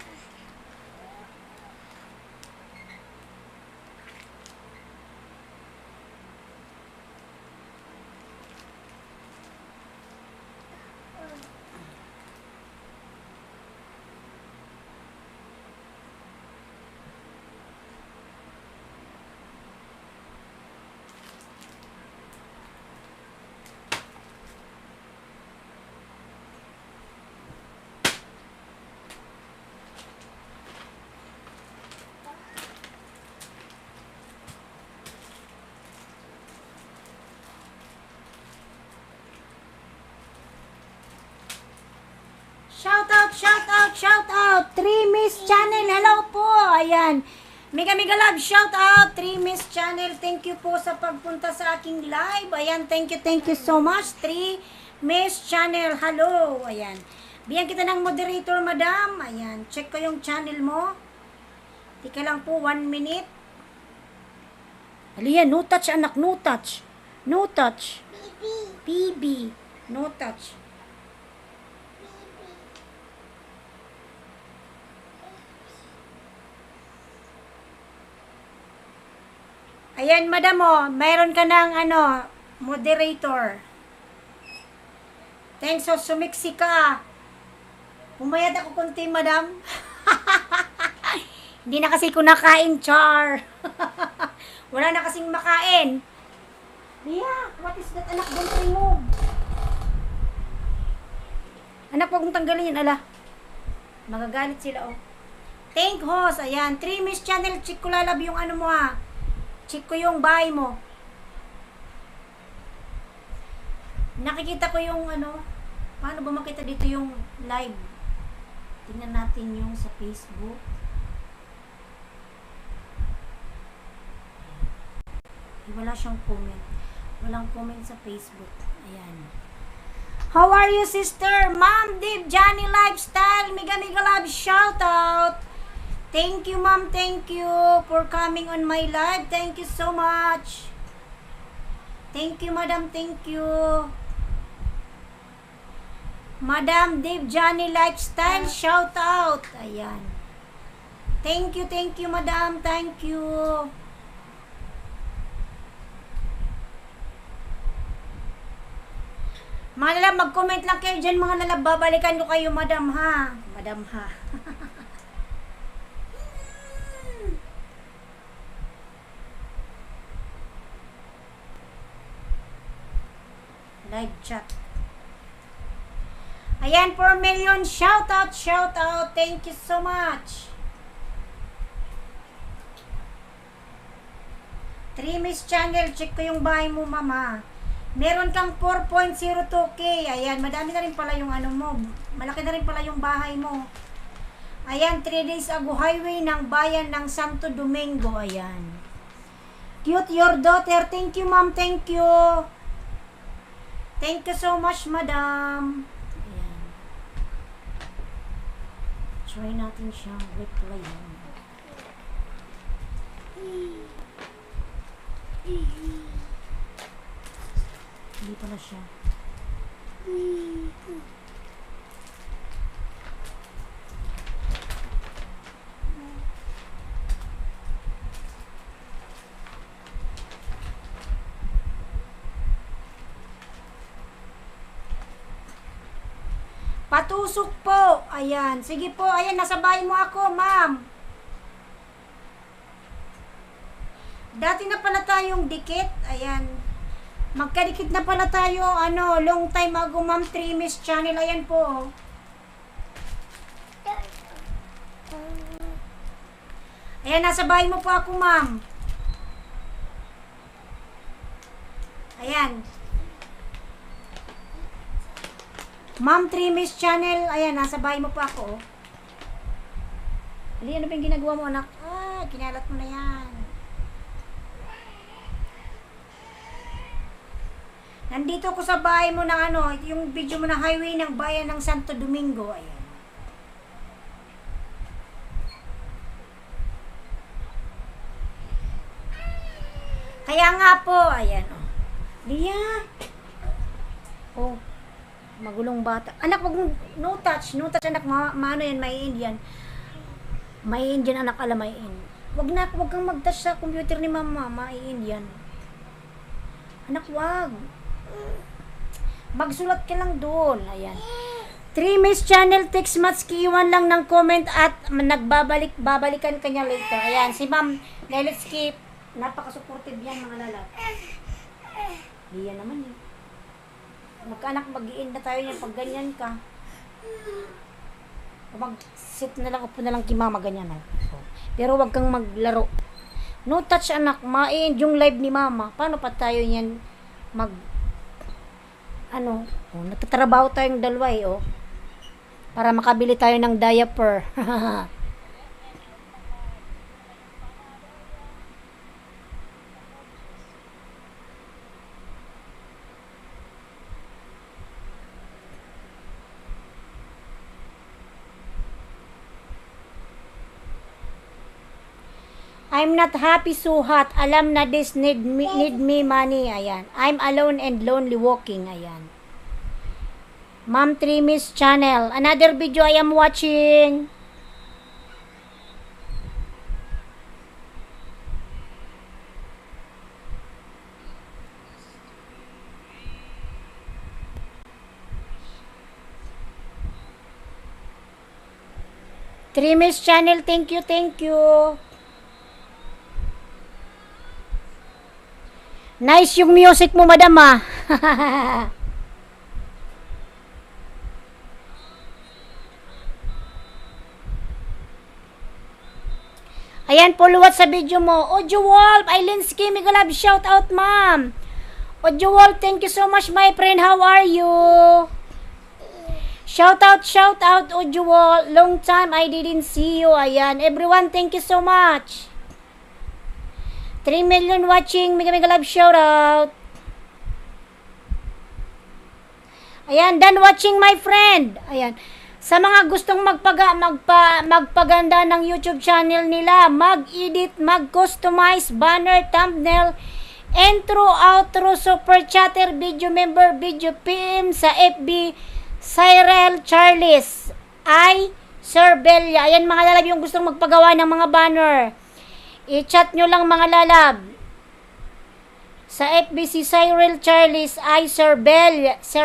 Shout out, shout out, shout out. 3 Miss Channel, hello po. Ayan. Mega mega love, shout out. 3 Miss Channel, thank you po sa pagpunta sa aking live. Ayan, thank you so much. 3 Miss Channel, hello. Ayan. Bigyan kita ng moderator, madam. Ayan, check ko yung channel mo. Tika lang po, 1 minute. Aliyan, no touch anak, no touch. No touch. PB. No touch. Ayan, madam, oh, mayroon ka ng, moderator. Thanks, so sumiksi ka. Pumayad ako kunti, madam. Hindi na kasi ko nakain, char. Wala na kasing makain. Yeah, what is that, anak? Don't remove. Anak, huwag mong tanggalin yun, ala. Magagalit sila, oh. Thank host, ayan. 3 Miss Channel, check ko lalab yung ano mo, ha. Check ko yung bahay mo. Nakikita ko yung paano ba makita dito yung live? Tingnan natin yung sa Facebook. Wala siyang comment. Walang comment sa Facebook. Ayan. How are you, sister? Ma'am Dib, Johnny Lifestyle, mega mega love, shout out. Thank you, ma'am. Thank you for coming on my live. Thank you so much. Thank you, madam. Thank you. Madam Dave Johnny Lifestyle, shout out. Ayan. Thank you, madam. Thank you. Mga lalab, mag-comment lang kayo dyan, mga lalab. Babalikan ko kayo, madam, ha? Madam, ha? Live chat. Ayan, 4 million. Shout out, shout out. Thank you so much. 3 Miss Channel, check ko yung bahay mo, mama. Meron kang 4.02k. Ayan, madami na rin pala yung mo. Malaki na rin pala yung bahay mo. Ayan, 3 days ago, highway ng bayan ng Santo Domingo. Ayan. Cute your daughter. Thank you, ma'am. Thank you. Thank you so much, madam. Ayan. Try natin siyang replyan. Dito na siya. Patusok po. Ayan. Sige po. Ayan, nasa bahay mo ako, ma'am. Dati na pala tayong dikit. Ayan. Magkadikit na pala tayo, long time ago, ma'am. 3 Miss Channel. Ayan po. Ayan, nasa bahay mo po ako, ma'am. Ayan. Ma'am 3 Miss Channel, ayan, nasa bahay mo pa ako. Ali, ano ba yung ginagawa mo, anak? Kinalat mo na yan. Nandito ko sa bahay mo ng yung video mo na highway ng bayan ng Santo Domingo, ayan. Kaya nga po, ayan, oh. Lia. Oh. Magulong bata. Anak, wag no touch anak, maano yan, may Indian. May Indian anak, alam, may Indian. Wag kang mag-touch sa computer ni mama, may Indian. Anak, wag. Magsulat ka lang doon. Ayan. 3 Miss Channel, text Matski, iwan lang ng comment at babalikan kanya later. Ayan, si Ma'am Ailynski, napaka-supportive yan, mga lalaki. Diyan naman eh. Magkaanak, mag-i-end na tayo niyan pag ganyan ka. Mag-sit na lang, upo na lang kay mama, ganyan. Pero wag kang maglaro. No touch, anak. Ma-end yung live ni mama. Paano pa tayo niyan nagtatrabaho tayong dalawa eh, oh. Para makabili tayo ng diaper. I'm not happy, so hot. Alam na this need me money. Ayan. I'm alone and lonely walking. Ayan. Ma'am 3 Miss Channel. Another video I am watching. Three Miss Channel, thank you, thank you. Nice yung music mo, madam, ah. Ayan, puluwat sa video mo. Audio Wolf, Ailynski, mega love, shout out, ma'am. Audio Wolf, thank you so much, my friend. How are you? Shout out, Audio Wolf. Long time I didn't see you. Ayan, everyone, thank you so much. 3 million watching, mega love, shout out. Ayan, done watching, my friend. Ayan. Sa mga gustong magpaganda ng YouTube channel nila, mag-edit, mag-customize, banner, thumbnail, intro, outro, super chatter, video member, video PM sa FB, Cyril Charles, Sir Belia. Ayan, mga lalab yung gustong magpagawa ng mga banner. I-chat nyo lang, mga lalab. Sa FB si Cyril Charles, Sir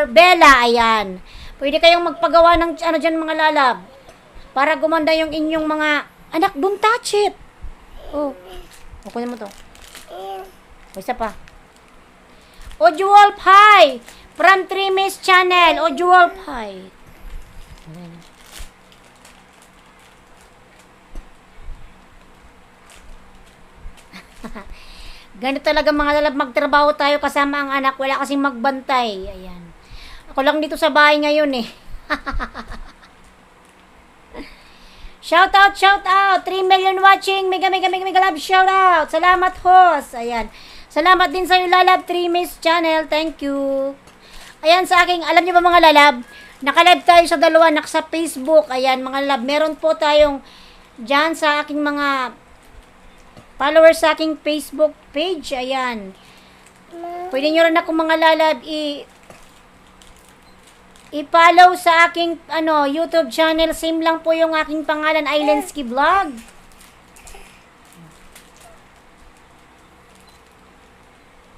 Bella, ayan. Pwede kayong magpagawa ng dyan, mga lalab. Para gumanda yung inyong mga, anak, don't touch it. Oh, kunin mo to. O, isa pa. Audio Wolf, hi! From 3 Miss Channel, Audio Wolf, hi. Ganito talaga, mga lalab, magtrabaho tayo kasama ang anak, wala kasing magbantay. Ayan. Ako lang dito sa bahay ngayon eh. Shout out, 3 million watching, mega love, shout out. Salamat, host. Ayan. Salamat din sa iyo, lalab, 3 Miss Channel, thank you. Ayan, sa aking, alam niyo ba, mga lalab, nakalive tayo sa dalawa, sa Facebook. Ayan, mga lalab, meron po tayong dyan sa aking mga followers sa aking Facebook page. Ayan. Pwede nyo rin ako mga lalab i-follow sa aking YouTube channel. Same lang po yung aking pangalan, Ailynski Vlog.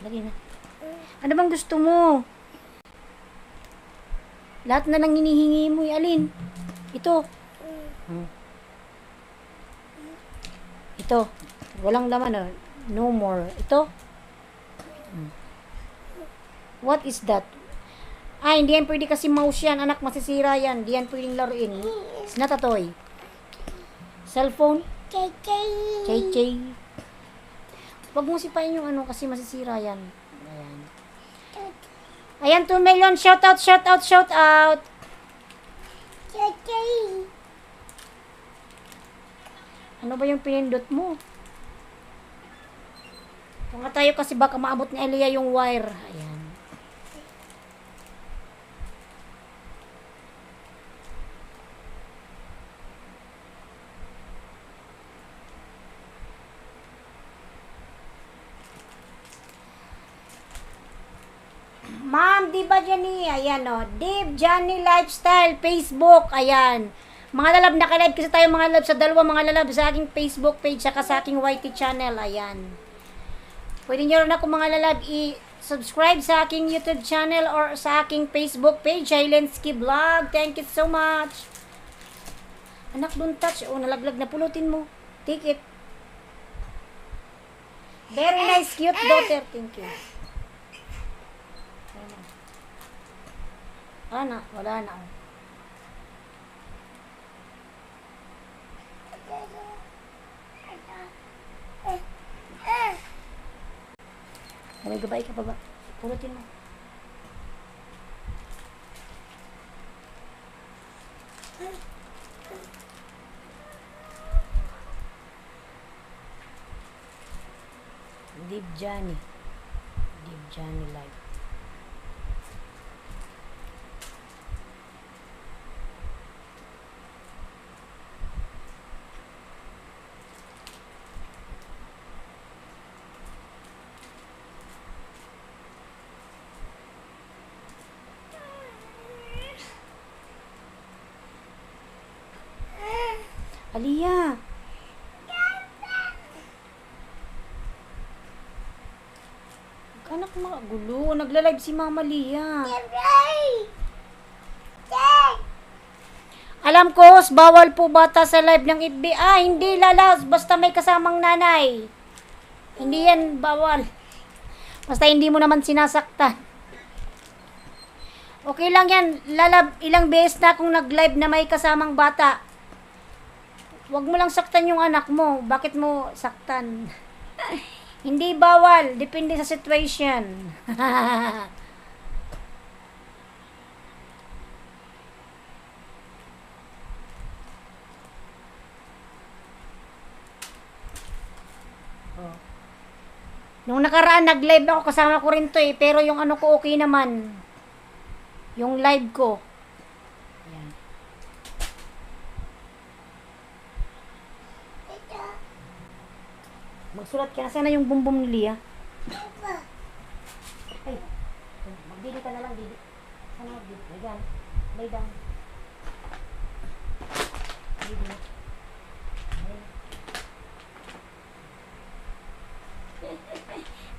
Lagi na. Ano bang gusto mo? Lahat na lang hinihingi mo, Alin. Ito. Ito. Walang laman, no more. Ito. What is that? Hindi yan pwede kasi mouse yan. Anak, masisira yan. Hindi yan pwedeng laruin. It's not a toy. Cellphone? Chay. Huwag mo sipain yung kasi masisira yan. Ayan. Ayan, 2 million. Shout out. Ano ba yung pinindot mo? Mga tayo kasi baka maabot ni Elia yung wire. Ayan. Ma'am, di ba Jenny? Ayan Deep Johnny Lifestyle, Facebook. Ayan. Mga lalab, naka-live kasi tayo mga lalab sa dalawa mga lalab sa aking Facebook page saka sa aking YT channel. Ayan. Pwede nyo rin ako mga lalab i-subscribe sa aking YouTube channel or sa aking Facebook page, Ailynski Vlog. Thank you so much. Anak, don't touch. Nalaglag na. Pulutin mo. Take it. Very nice, cute daughter. Thank you. Wala na. May gabay ka pa ba? Pulutin mo. Deep Johnny Life. Aliyah. Anak, magulo. Nagla-live si Mama Lia. Alam ko, bawal po bata sa live ng FB. Hindi lalas. Basta may kasamang nanay. Hindi yan bawal. Basta hindi mo naman sinasaktan. Okay lang yan. Lalab, ilang beses na akong nag-live na may kasamang bata. Huwag mo lang saktan yung anak mo. Bakit mo saktan? Hindi bawal. Depende sa situation. Nung nakaraan, nag-live ako. Kasama ko rin to pero yung ko okay naman. Yung live ko. Ayan. Magsulat ka na. Sana yung bumbum ni Lia. Ay, magdili ka na lang, dili. Sana magdili. Lay down. Lay down. Dili.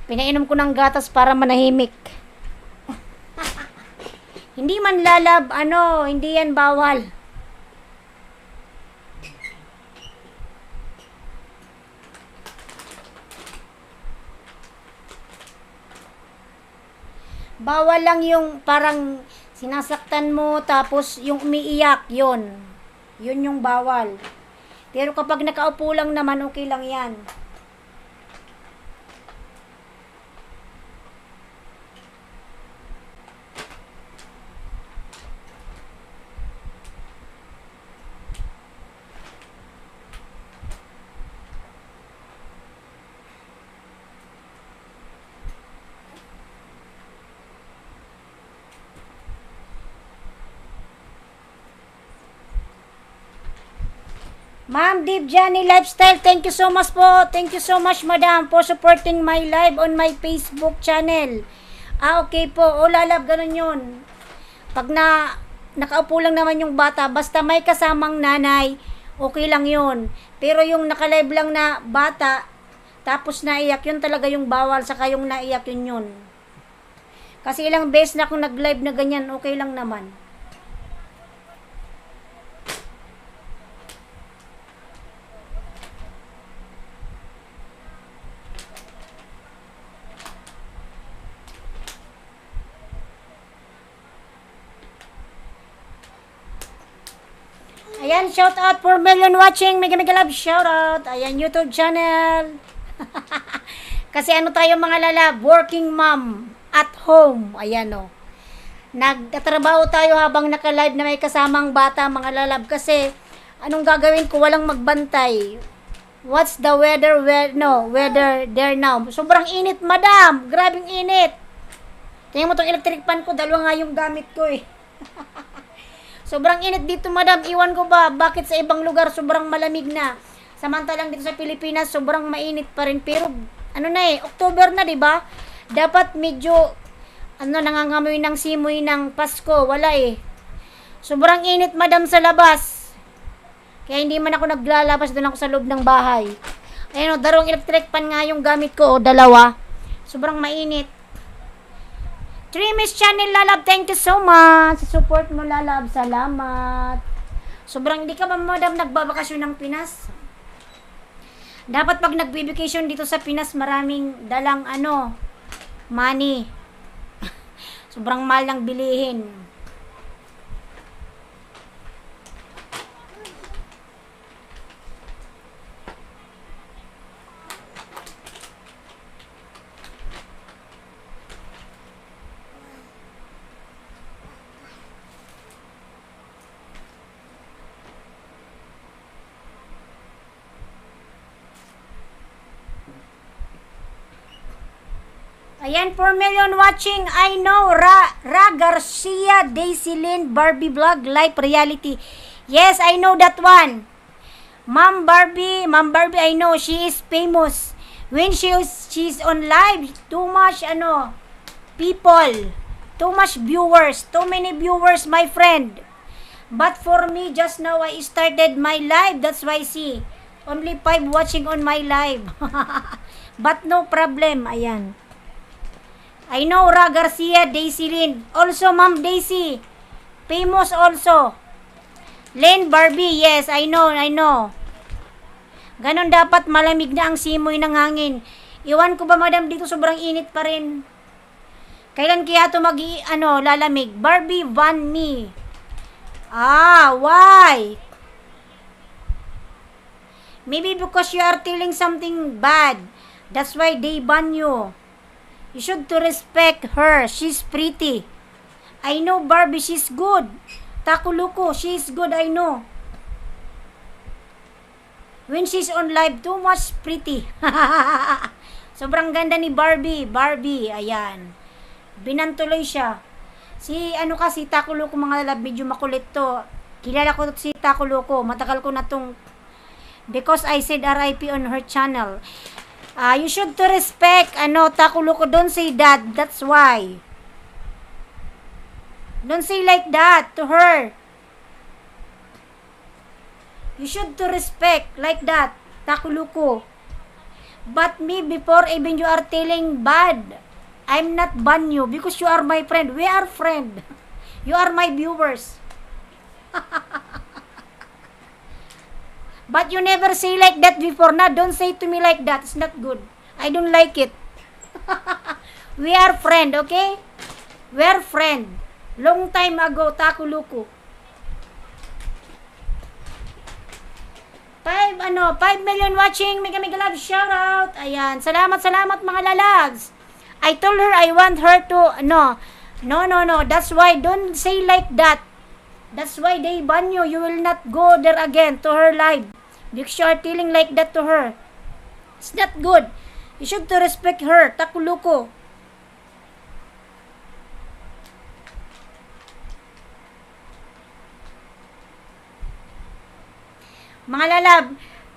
Pinainom ko ng gatas para manahimik. Hindi man lalab, hindi yan bawal. Bawal lang yung parang sinasaktan mo tapos yung umiiyak, yun. Yun yung bawal. Pero kapag nakaupo lang naman, okay lang yan. Ma'am Deep Johnny Lifestyle, thank you so much po. Thank you so much, madam, for supporting my live on my Facebook channel. Okay po. O, lalab, ganun yun. Pag nakaupo lang naman yung bata, basta may kasamang nanay, okay lang yun. Pero yung nakalive lang na bata, tapos naiyak, yun talaga yung bawal, saka yung naiyak yun. Kasi ilang beses na akong nag-live na ganyan, okay lang naman. Ayan, shout out for million watching. Mega mega love, shout out. Ayan, YouTube channel. Kasi ano tayo mga lalab, working mom at home. Ayan o. Nagtatrabaho tayo habang naka-live na may kasamang bata mga lalab. Kasi anong gagawin ko? Walang magbantay. What's the weather there now? Sobrang init, madam. Grabing init. Tingnan mo tong electric fan ko. Dalawa nga yung gamit ko eh. Sobrang init dito, madam. Iwan ko ba, bakit sa ibang lugar sobrang malamig na? Samantalang dito sa Pilipinas, sobrang mainit pa rin. Pero, ano na eh, October na, di ba? Dapat medyo, nangangamoy ng simoy ng Pasko. Wala eh. Sobrang init, madam, sa labas. Kaya hindi man ako naglalabas, doon ako sa loob ng bahay. Ayan o, darong electric pan nga yung gamit ko, dalawa. Sobrang mainit. Miss Channel Lalab, thank you so much. Support mo Lalab, salamat. Sobrang hindi ka ba madam nagbabakasyon ng Pinas? Dapat pag nag-vacation dito sa Pinas, maraming dalang money. Sobrang mahal ng bilihin. Ayan, 4 million watching. I know. Ra Garcia, Daisy Lynn, Barbie Vlog, Life Reality. Yes, I know that one. Ma'am Barbie, I know. She is famous. When she's on live, too much, people. Too much viewers. Too many viewers, my friend. But for me, just now, I started my live. That's why, see. Only 5 watching on my live. But no problem. Ayan. I know Ra Garcia, Daisy Lynn. Also, Ma'am Daisy. Famous also. Lynn Barbie, yes, I know. Ganon dapat, malamig na ang simoy ng hangin. Iwan ko ba, madam, dito sobrang init pa rin. Kailan kaya ito lalamig? Barbie Van Me. Why? Maybe because you are telling something bad. That's why they ban you. You should to respect her. She's pretty. I know Barbie, she's good. Takuluko, she's good, I know. When she's on live, too much pretty. Sobrang ganda ni Barbie. Ayan. Binantuloy siya. Si Takuluko mga love, medyo makulit to. Kilala ko si Takuluko. Matagal ko na tong, because I said RIP on her channel. You should to respect, Takuluko, don't say that. That's why. Don't say like that to her. You should to respect like that, Takuluko. But me, before even you are telling bad, I'm not ban you because you are my friend. We are friend. You are my viewers. But you never say like that before. Na, don't say to me like that. It's not good. I don't like it. We are friend, okay? We are friend. Long time ago, Takuluko. 5 million watching. Mega love, shout out. Ayan. Salamat mga lalags. I told her I want her to, no. That's why, don't say like that. That's why they ban you. You will not go there again to her live. Because you are telling like that to her. It's not good. You should to respect her, Takuluko. Mga lalab,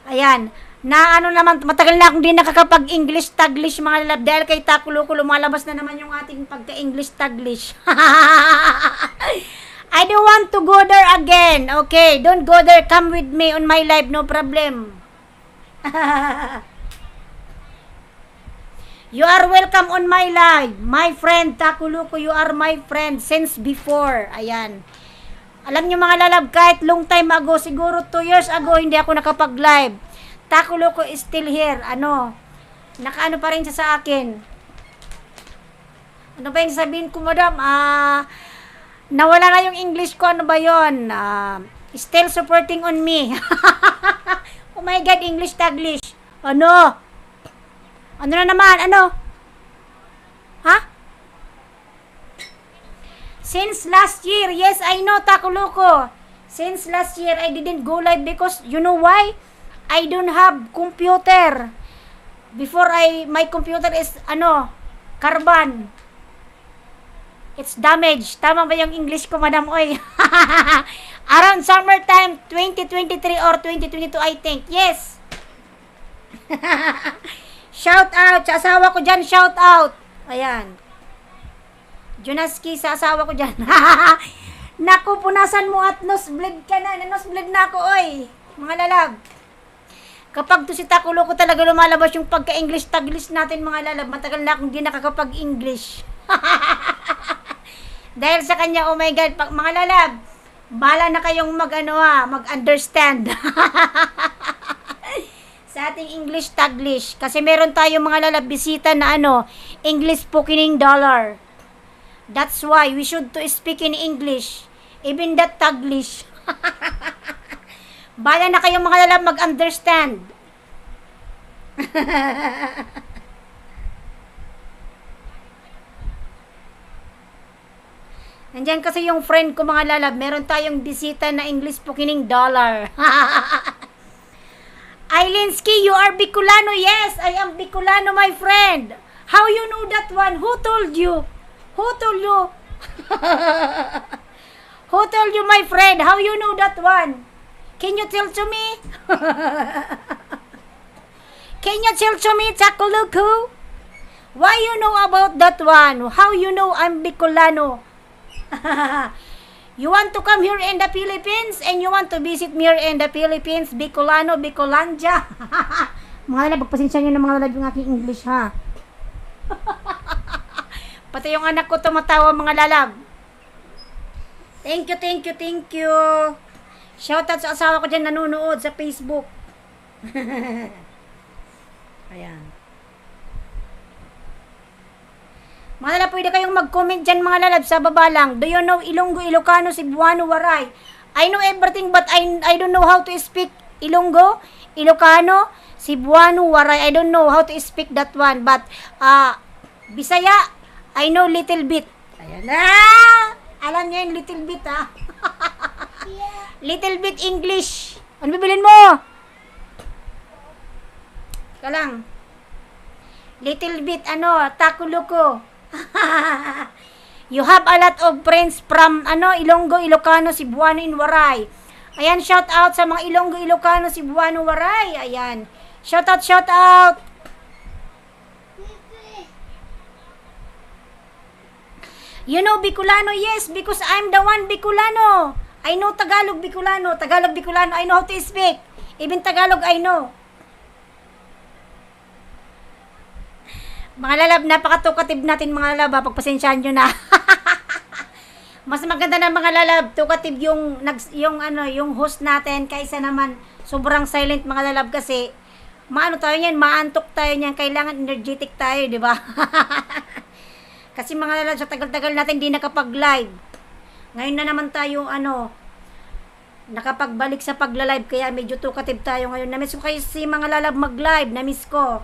ayan, Na ano naman, matagal na akong di nakakapag-English Taglish mga lalab dahil kay Takuluko lumalabas na naman yung ating pagka-English Taglish. I don't want to go there again. Okay, don't go there. Come with me on my live, no problem. You are welcome on my live. My friend Takuluko, you are my friend since before. Ayan. Alam nyo mga lalab, kahit long time ago, siguro 2 years ago, hindi ako nakapag-live. Takuluko is still here. Ano? Nakaano pa rin siya sa akin. Ano ba yung sabihin ko, madam? Nawala na yung English ko. Ano ba yun? Still supporting on me. Oh my God, English Taglish. Ano? Ano na naman? Ano? Ha? Since last year. Yes, I know, Takuluko. Since last year, I didn't go live because, you know why? I don't have computer. Before my computer is, carbon. It's damaged. Tama ba yung English ko, Madam Oy? Around summertime, 2023 or 2022, I think. Yes. Shout out. Sa asawa ko dyan, shout out. Ayan. Junaski sa asawa ko dyan. Naku, punasan mo at nosebleed ka na. Nosebleed na ako, oy. Mga lalab. Kapag to si Takuluko talaga lumalabas yung pagka-English Taglish natin mga lalab, matagal na akong di nakakapag-English. Dahil sa kanya, oh my God, mga lalab, bala na kayong mag-understand. Sa ating English Taglish. Kasi meron tayong mga lalab bisita na English speaking dollar. That's why we should to speak in English. Even that Taglish. Bala na kayong mga lalab mag-understand. Nandyan kasi yung friend ko mga lalab. Meron tayong bisita na English speaking dollar. Ailynski, you are Bicolano. Yes, I am Bicolano, my friend. How you know that one? Who told you? Who told you? Who told you, my friend? How you know that one? Can you tell to me? Can you tell to me, Takuluko? Why you know about that one? How you know I'm Bicolano? You want to come here in the Philippines and you want to visit me here in the Philippines, Bicolano, Bicolandia. Mga lalab, pagpasensya nyo ng mga lalab yung aking English, ha? Pati yung anak ko tumatawa, mga lalab. Thank you, thank you, thank you. Shoutout sa asawa ko dyan nanonood sa Facebook. Ayan. Mga lalab, pwede kayong mag-comment dyan mga lalab sa baba lang. Do you know Ilonggo, Ilocano, Cebuano, Waray? I know everything but I don't know how to speak Ilonggo, Ilocano, Cebuano, Waray. I don't know how to speak that one. But, Bisaya, I know little bit. Ayan na! Alam niyo yung little bit, ha? Little bit English. Ano bibilin mo? Ika lang. Little bit, Takuluko. You have a lot of friends from, Ilonggo, Ilocano, Cebuano, and Waray. Ayan, shout out sa mga Ilonggo, Ilocano, Cebuano, Waray. Ayan. Shout out, shout out. You know Bicolano? Yes, because I'm the one Bicolano. I know Tagalog Bicolano. Tagalog Bicolano. I know how to speak. Even Tagalog, I know. Mga lalab, napaka-tukative natin mga lalab. Pagpasensyahan nyo na. Mas maganda na mga lalab, tukative yung host natin kaysa naman sobrang silent mga lalab kasi tayo niyan, maantok tayo niyan. Kailangan energetic tayo, di ba? Kasi mga lalab, sa tagal-tagal natin di nakapag-live. Ngayon na naman tayo, nakapagbalik sa pagla-live. Kaya medyo tukative tayo ngayon. Namiss ko kayo si mga lalab mag-live. Namiss ko.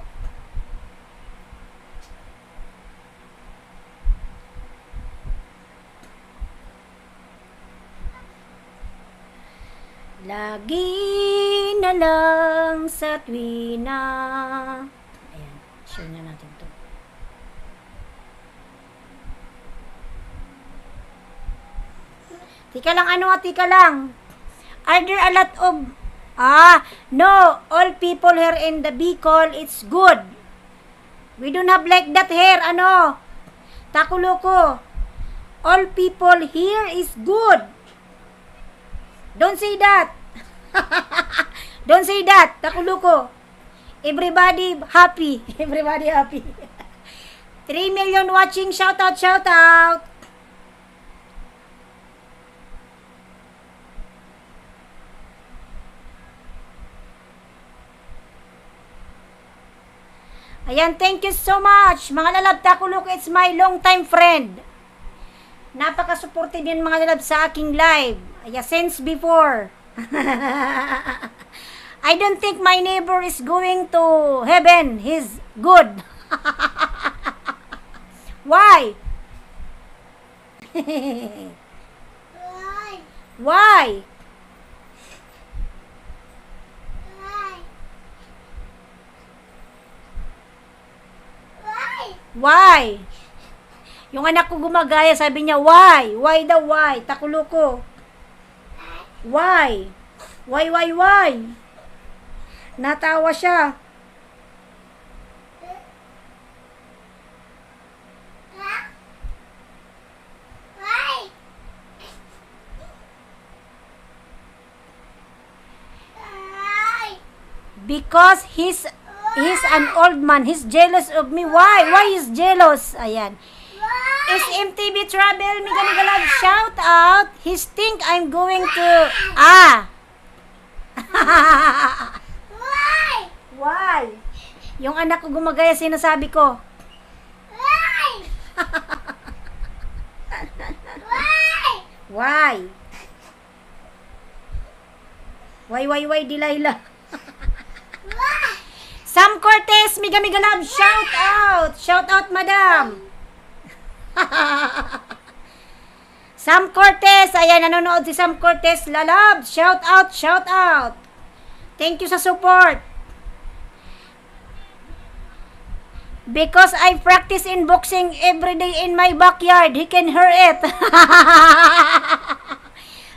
Lagi na lang sa tuwina. Ayan, share na natin to. Tika lang, tika lang. Are there a lot of No, all people here in the Bicol, it's good. We don't have like that here, ano, Takuloko. All people here is good. Don't say that. Don't say that, Takuloko. Everybody happy. Everybody happy. 3 million watching. Shout out, shout out. Ayan, thank you so much. Mga lalab, Takuloko, it's my long time friend. Napaka-supportive din mga lalab sa aking live. Ayan, since before. I don't think my neighbor is going to heaven. He's good. Why? Why? Why? Why? Why? Why? Yung anak ko gumagaya, sabi niya, why? Why daw, why? Takuloko. Why? Why? Natawa siya. Why? Why? Because he's an old man. He's jealous of me. Why? Why is jealous? Ayan. Is MTV Travel, Mega Love, shout out. He think I'm going to... Why? Why? Yung anak ko gumagaya, sinasabi ko. Why? Why? Why, Delilah? Why? Sam Cortez, Mega Love, shout out. Shout out, madam. Sam Cortez, ayan, nanonood si Sam Cortez, lalab, shout out, shout out. Thank you sa support. Because I practice in boxing every day in my backyard, he can hear it.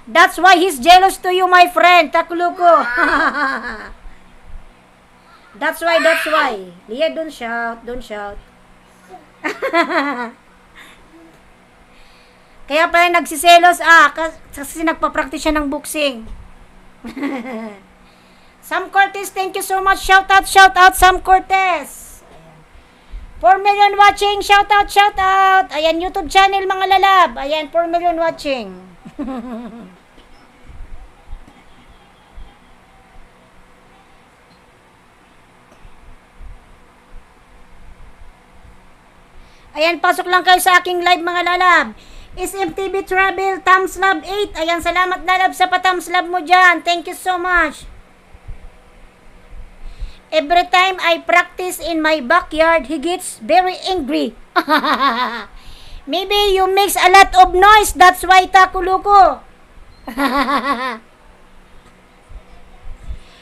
That's why he's jealous to you, my friend, Takuluko. That's why. Leah, don't shout. Kaya pala nagsiselos, kasi nagpa-practice siya ng boxing. Sam Cortez, thank you so much. Shout out, Sam Cortez. 4 million watching, shout out. Ayan, YouTube channel, mga lalab. Ayan, 4 million watching. Ayan, pasok lang kayo sa aking live, mga lalab. SMTV Travel, thumbs love 8. Ayan, salamat lalab sa pa-thumbs love mo dyan. Thank you so much. Every time I practice in my backyard, he gets very angry. Maybe you makes a lot of noise, that's why, Takuluko.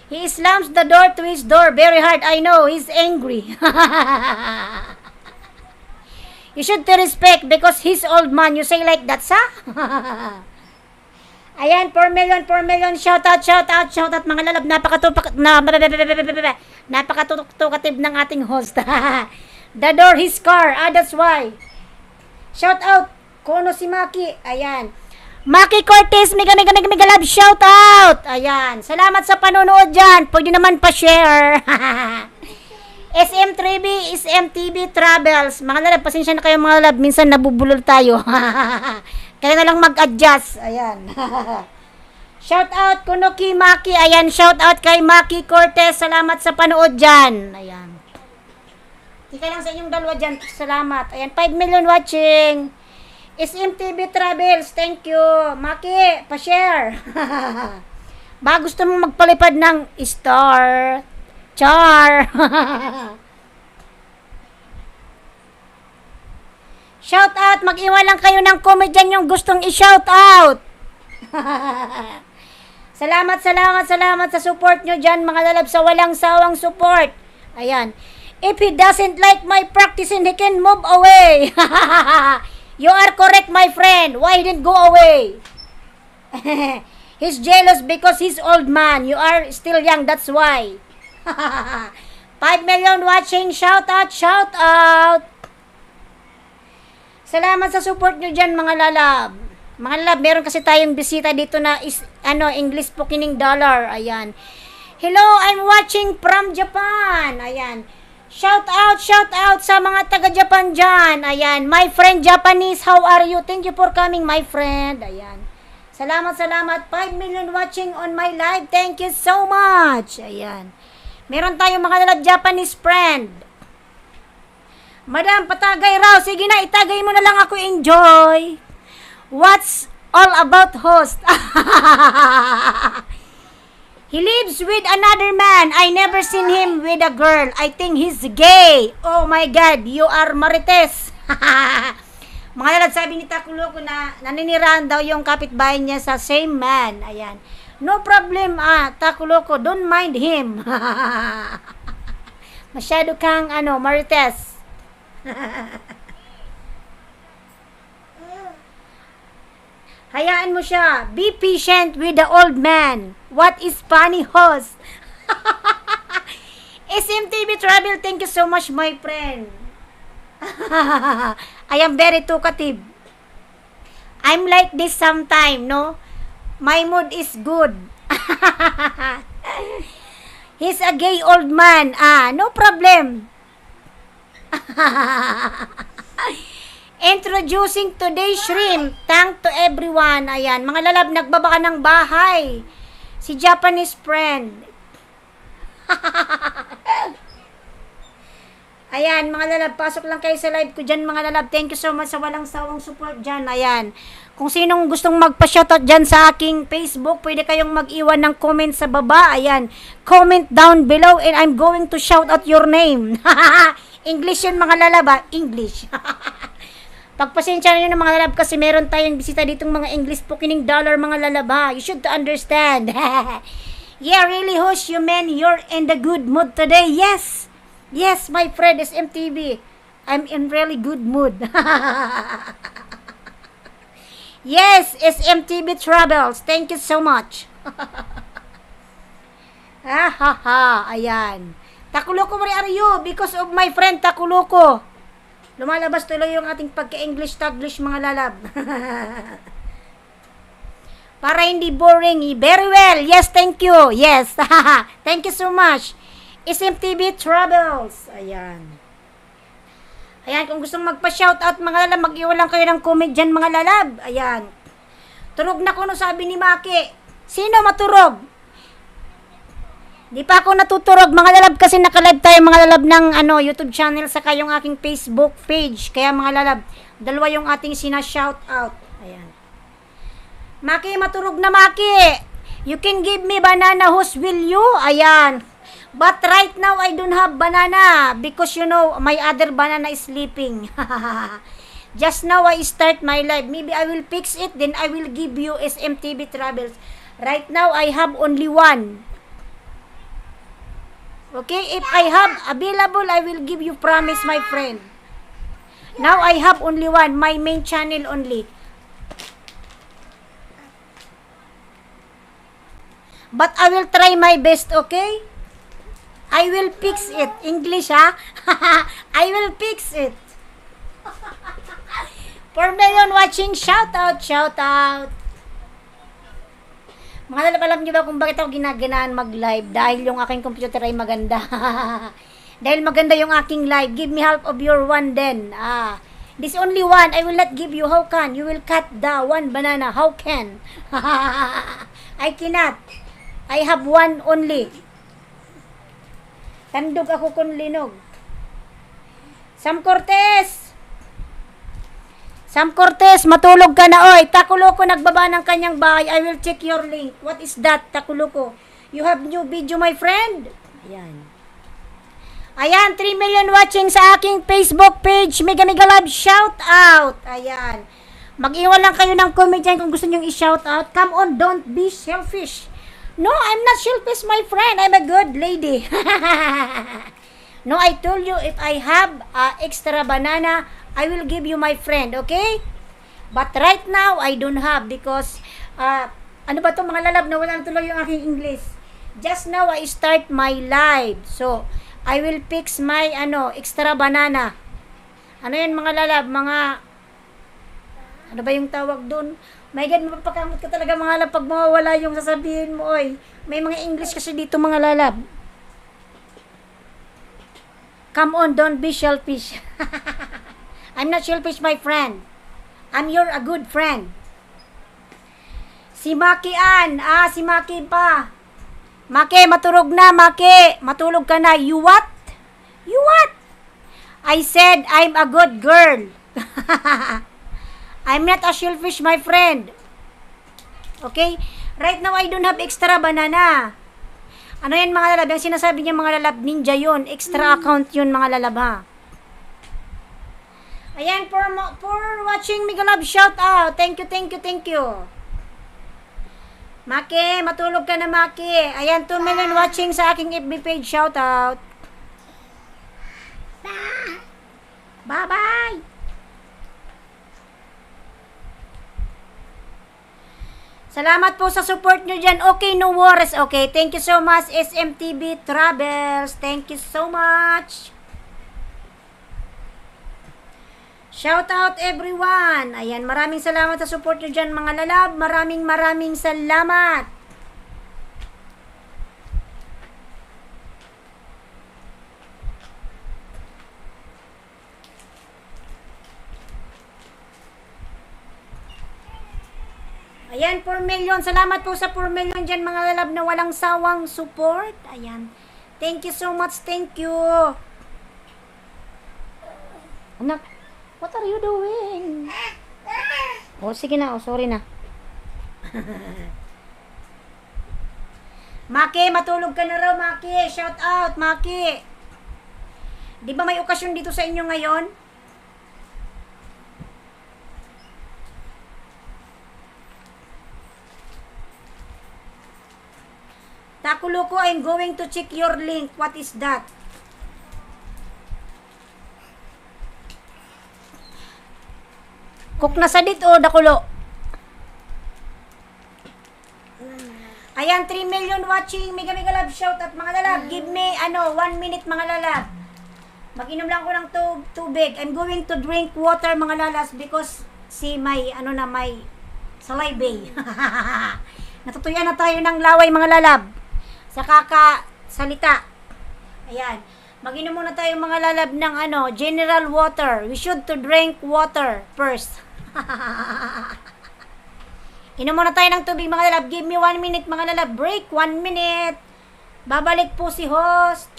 He slams the door to his door very hard. I know, he's angry. You should to respect because he's old man. You say like that, sa? Ayan, 4 million. Shout out, mga lalab. Napakatukative ng ating host. The door, his car. That's why. Shout out. Kono si Maki. Ayan. Maki Cortez, mega love. Shout out. Ayan. Salamat sa panonood dyan. Pwede naman pa-share. SM3B is MTV Travels. Mga lalab, pasensya na kayo mga lalab. Minsan nabubulol tayo. Kaya na lang mag-adjust. Ayan. Shout out Kunoki Maki. Ayan, shout out kay Maki Cortez. Salamat sa panood dyan. Ayan. Tika lang sa inyong dalawa dyan. Salamat. Ayan, 5 million watching. SMTV Travels. Thank you. Maki, pa-share. Ba gusto mong magpalipad ng star? Char! Shout out! Mag-iwan lang kayo ng comment dyan yung gustong i-shout out! Salamat sa support nyo dyan, mga lalab, sa walang sawang support. Ayan. If he doesn't like my practicing, he can move away. You are correct, my friend. Why he didn't go away? He's jealous because he's old man. You are still young, that's why. 5 million watching. Shout out, shout out. Salamat sa support nyo dyan, mga lalab. Mga lalab, meron kasi tayong bisita dito na English speaking dollar. Ayan. Hello, I'm watching from Japan. Ayan. Shout out sa mga taga-Japan dyan. Ayan. My friend Japanese, how are you? Thank you for coming, my friend. Ayan. Salamat. 5 million watching on my live. Thank you so much. Ayan. Meron tayong mga lalab Japanese friend. Madam, patagay raw. Sige na, itagay mo na lang ako. Enjoy. What's all about host? He lives with another man. I never seen him with a girl. I think he's gay. Oh my God, you are Marites. Mga lalad, sabi ni Takuloko na naninirahan daw yung kapitbahay niya sa same man. Ayan. No problem, Takuloko. Don't mind him. Masyado kang, Marites. Hayaan mo siya. Be patient with the old man. What is funny, host? SMTV Travel, thank you so much, my friend. I am very talkative. I'm like this sometime, no? My mood is good. He's a gay old man. No problem. Introducing today's shrimp. Thank to everyone. Ayan, mga lalab, nagbabaka ng bahay. Si Japanese friend. Ayan, mga lalab, pasok lang kayo sa live ko dyan, mga lalab. Thank you so much sa walang sawang support dyan. Ayan. Kung sinong gustong magpa-shoutout dyan sa aking Facebook, pwede kayong mag-iwan ng comment sa baba. Ayan. Comment down below and I'm going to shout out your name. English yun, mga lalab, English. Pagpasensya nyo ng mga lalab kasi meron tayong bisita ditong mga English speaking dollar, mga lalab, ha. You should to understand. Yeah, really, host, you man, you're in the good mood today. Yes. Yes, my friend is MTV. I'm in really good mood. Yes, it's MTV Travels. Thank you so much. Ayan. Takuloko, where are you? Because of my friend Takuloko. Lumalabas tuloy yung ating pagka-English-Taglish, mga lalab. Para hindi boring. Very well. Yes, thank you. Yes. Thank you so much. SMTV Travels. Ayan. Ayan, kung gustong magpa-shoutout, mga lalab, mag-iwan lang kayo ng comment dyan, mga lalab. Ayan. Turog na ko, no, sabi ni Maki. Sino maturog? Di pa ako natuturog, mga lalab, kasi naka-live tayo, mga lalab, ng YouTube channel, saka yung aking Facebook page. Kaya, mga lalab, dalawa yung ating sina-shoutout. Ayan. Maki, maturog na, Maki. You can give me banana, host, will you? Ayan. But right now, I don't have banana because, my other banana is sleeping. Just now, I start my live. Maybe I will fix it, then I will give you SMTV Travels. Right now, I have only one. Okay? If I have available, I will give you promise, my friend. Now, I have only one. My main channel only. But I will try my best, okay? I will fix it. English, ha? I will fix it. 4 million watching. Shout out, shout out. Mga lalab, alam nyo ba kung bakit ako ginaganaan mag-live? Dahil yung aking computer ay maganda. Dahil maganda yung aking live. Give me half of your one then. This only one. I will not give you. How can? You will cut the one banana. How can? I cannot. I have one only. Tandog ako kung linog. Sam Cortez, matulog ka na, oy. Takuloko nagbaba ng kanyang bahay. I will check your link. What is that, Takuloko? You have new video, my friend? Ayan, 3 million watching sa aking Facebook page. Mega love, shout out. Ayan. Mag-iwan lang kayo ng comment dyan kung gusto nyo i-shout out. Come on, don't be selfish. No, I'm not selfish, my friend. I'm a good lady. No, I told you, if I have extra banana, I will give you, my friend, okay? But right now, I don't have because Ano ba to mga lalab? Nawala na tuloy yung aking English. Just now, I start my live. So, I will fix my, extra banana. Ano yan mga lalab? Ano ba yung tawag dun? My God, mapapakamot ka talaga mga lalab pag mawawala yung sasabihin mo, oy. May mga English kasi dito mga lalab. Come on, don't be selfish. I'm not selfish, my friend. I'm a good friend. Si Maki Ann. Si Maki pa. Maki, matulog na, Maki. Matulog ka na. You what? You what? I said I'm a good girl. I'm not a shellfish, my friend. Okay? Right now, I don't have extra banana. Ano yan mga lalab? Yung sinasabi niya mga lalab, ninja yun. Extra account yun mga lalab ha. Ayan, for watching Mega Love, shout out. Thank you, thank you, thank you. Maki, matulog ka na Maki. Ayan, 2 million watching sa aking FB page. Shout out. Bye-bye. Salamat po sa support nyo dyan. Okay, no worries. Okay, thank you so much SMTV Travels. Thank you so much. Shout out everyone. Ayan, maraming salamat sa support nyo dyan mga lalab. Maraming salamat. Ayan, 4 million. Salamat po sa 4 million dyan mga lalab na walang sawang support. Ayan. Thank you so much. Thank you. Anak, what are you doing? Oh, sige na. Oh, sorry na. Maki, matulog ka na raw, Maki. Shout out, Maki. Di ba may okasyon dito sa inyo ngayon? Takuloko, I'm going to check your link. What is that? Cook na sa dit o dakulo? Ayan, 3 million watching. Mega love shout out mga lalab. Give me 1 minute mga lalab. Mag-inom lang ko ng tubig. I'm going to drink water mga lalas because may saliva. Natutuyan na tayo ng laway mga lalab. Sa kakasalita. Ayan. Mag-inom muna tayo mga lalab ng general water. We should to drink water first. Inom muna tayo ng tubig mga lalab. Give me 1 minute mga lalab. Break 1 minute. Babalik po si host.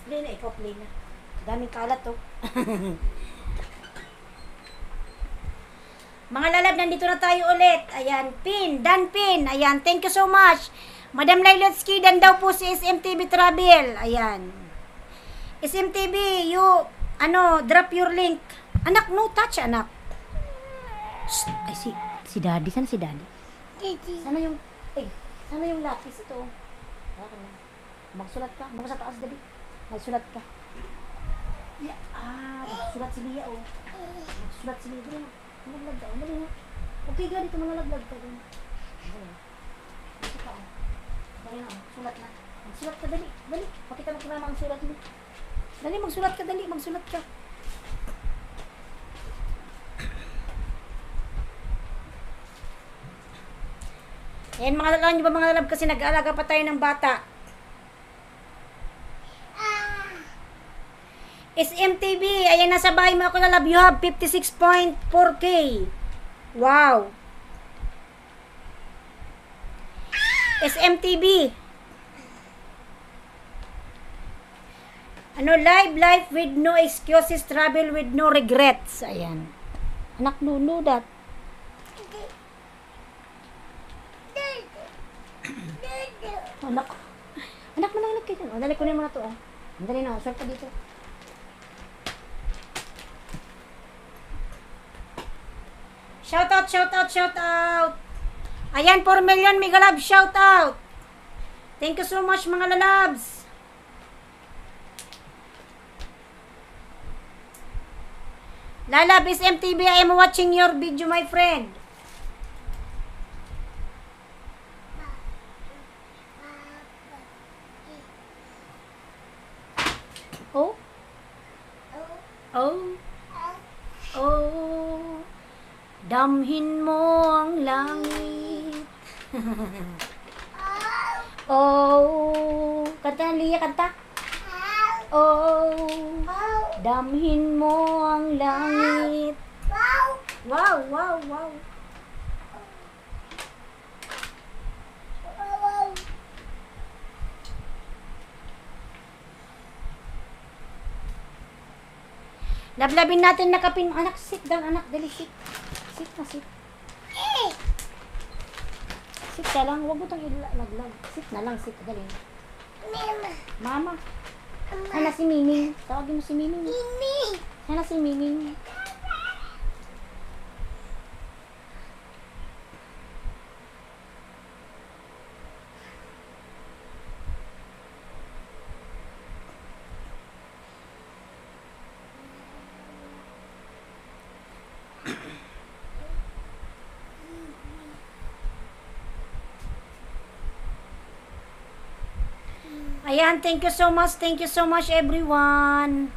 Play na, ikaw play na. Daming kalat to. Mga lalab, nandito na tayo ulit. Ayan, Dan Pin. Ayan, thank you so much. Madam Ailynski, dan daw po si SMTV Travel. Ayan. SMTV, drop your link. Anak, no touch, anak. Shh, ay, si daddy. Saan si daddy? Sana yung, sana yung lapis ito. Wala ka na. Magsulat ka. Baka sa taas, dali. Magsulat ka. Magsulat si Lia, oh. Magsulat si Lia. Dali na. Malaglag ka. Dali na. Okay ka dito, malaglag ka. Dali. Dito ka, oh. Dali na, oh. Sulat na. Magsulat ka, dali. Dali. Pakita mo kung ang sulat mo. Dali, magsulat ka, dali. Magsulat ka. Ayan, mga lalab, ba mga lalab, kasi nag-aalaga pa tayo ng bata. SMTV, ayan, nasa bahay mo ako lalab, you have 56.4K. Wow. SMTV. Ano, life with no excuses, travel with no regrets. Ayan. Anak, no that. Anak, anak mo na kayo. O, dali, kunin mo na to. Dali na, sort ka dito. Shout out, shout out, shout out. Ayan, 4 million mega love, shout out. Thank you so much, mga lalabs. Lalab is MTV, I am watching your video, my friend. Oh? Oh? Oh? Damhin mo ang langit. Oh? Kanta, Lia, kanta. Oh? Damhin mo ang langit. Wow, wow, wow. Lablabin natin nakapin. Anak, sit down, anak. Dali, sit. Sit na, sit. Sit ka lang. Huwag mo itong ilaglag. Sit na lang, sit. Dali. Mama. Sana si Miming. Tawagin mo si Miming. Sana si Miming. Ayan, thank you so much everyone.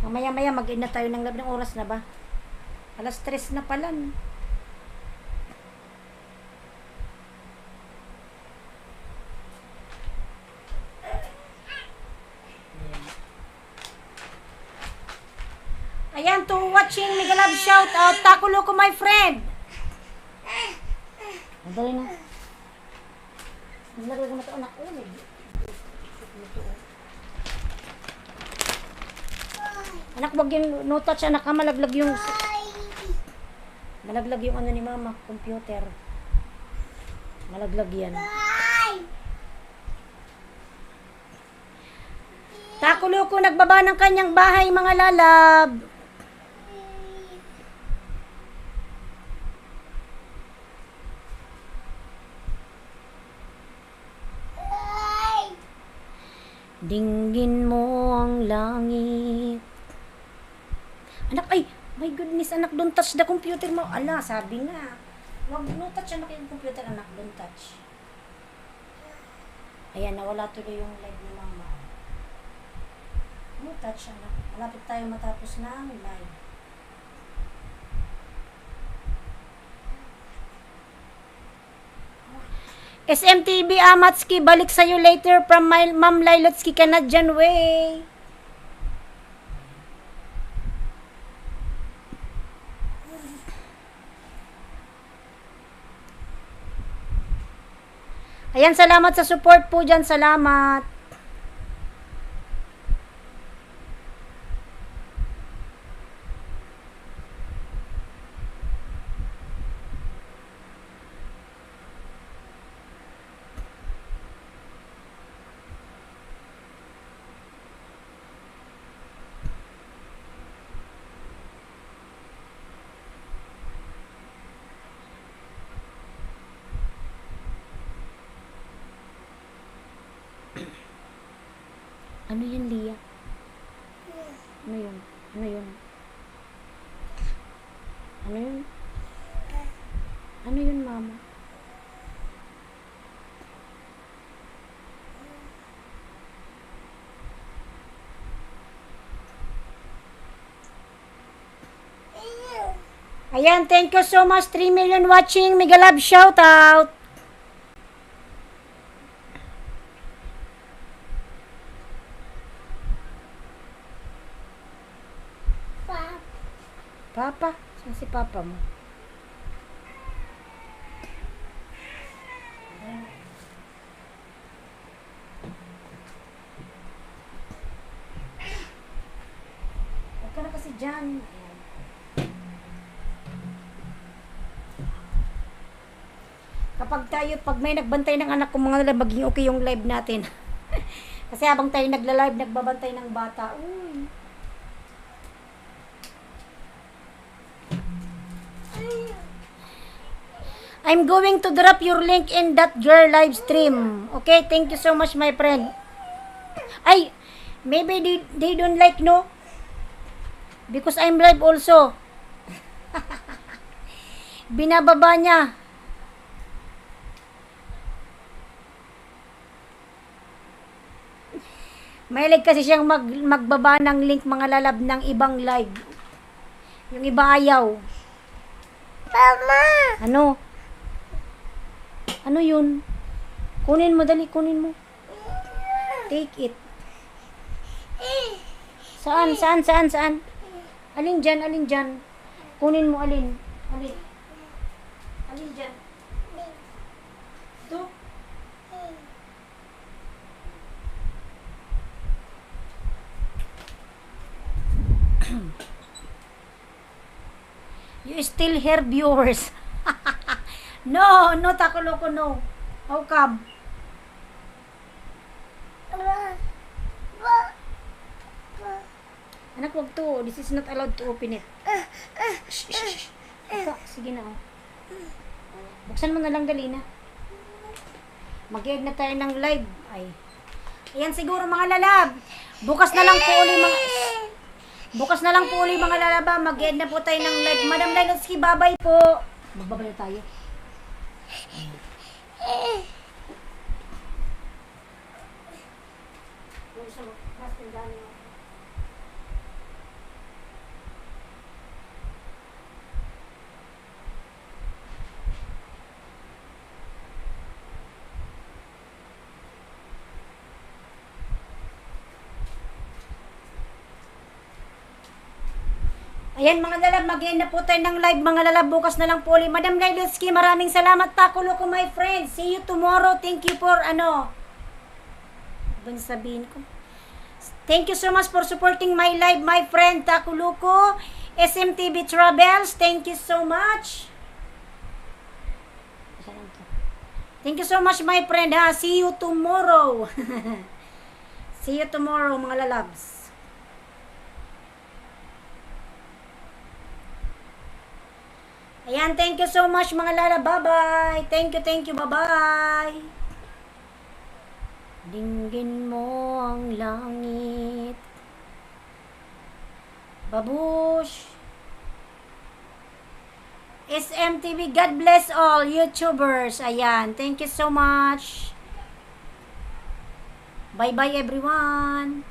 Mamaya-maya mag-in na tayo ng lab ng oras na ba? Alas 3 na pala. Ayan, to watching Mega Love shout out. Takulo ko, my friend. Madali na. Nalaglag mo ito, anak. Anak, wag yung no touch, anak. Malaglag yung ano ni mama, computer. Malaglag yan. Takulo ko, nagbaba ng kanyang bahay, mga lalab. Dinggin mo ang langit. Anak, ay, my goodness, anak, don't touch the computer mo. Ala, sabi nga. Wag no touch, anak, yung computer, anak, don't touch. Ayan, nawala tuloy yung live ni mama. No touch, anak. Malapit tayo matapos ng live. SMTV Amatski, balik sa'yo later from my Ma'am Lailotski, Canadian way. Ayan, salamat sa support po dyan. Salamat. Ano yun, Lia? Ano yun? Ano yun? Ano yun? Ano yun, mama? Ayan, thank you so much. 3 million watching. Mega love shout out. Papa? Saan si papa mo? Huwag ka na kasi dyan. Ayan. Pag may nagbantay ng anak ko, mga nila, maging okay yung live natin. Kasi habang tayo nagla-live, nagbabantay ng bata. Uy. I'm going to drop your link in that girl live stream. Okay, thank you so much, my friend. Ay, maybe they don't like, no? Because I'm live also. Binababa niya. Mahilig kasi siyang magbaba ng link, mga lalab, ng ibang live. Yung iba ayaw. Mama! Ano? Ano yun? Kunin mo, dali, kunin mo. Take it. Saan? Alin dyan? Kunin mo, alin? Alin dyan? Ito? You still hear viewers. No, Takuloko, no. How come? Anak, wag to. This is not allowed to open it. Shh. Ika, sige na. Oh. Buksan mo na lang, dali na. Mag-end na tayo ng live. Ay. Ayan siguro, mga lalab. Bukas na lang po uli mga lalaba. Mag-end na po tayo ng live. Madam Ailynski, bye-bye po. Magbabay na tayo. Ayan mga lalab, mag-end na po tayo ng live mga lalab. Bukas na lang po ulit. Madam Ailynski, maraming salamat. Takuloko, my friend. See you tomorrow. Thank you for sabihin ko. Thank you so much for supporting my live, my friend Takuloko. SMTV Travels, thank you so much. Thank you so much, my friend. See you tomorrow. See you tomorrow mga lalabs. Ayan, thank you so much mga lala. Bye-bye. Thank you. Bye-bye. Dinggin mo ang langit. Babush. SMTV, God bless all YouTubers. Ayan, thank you so much. Bye-bye everyone.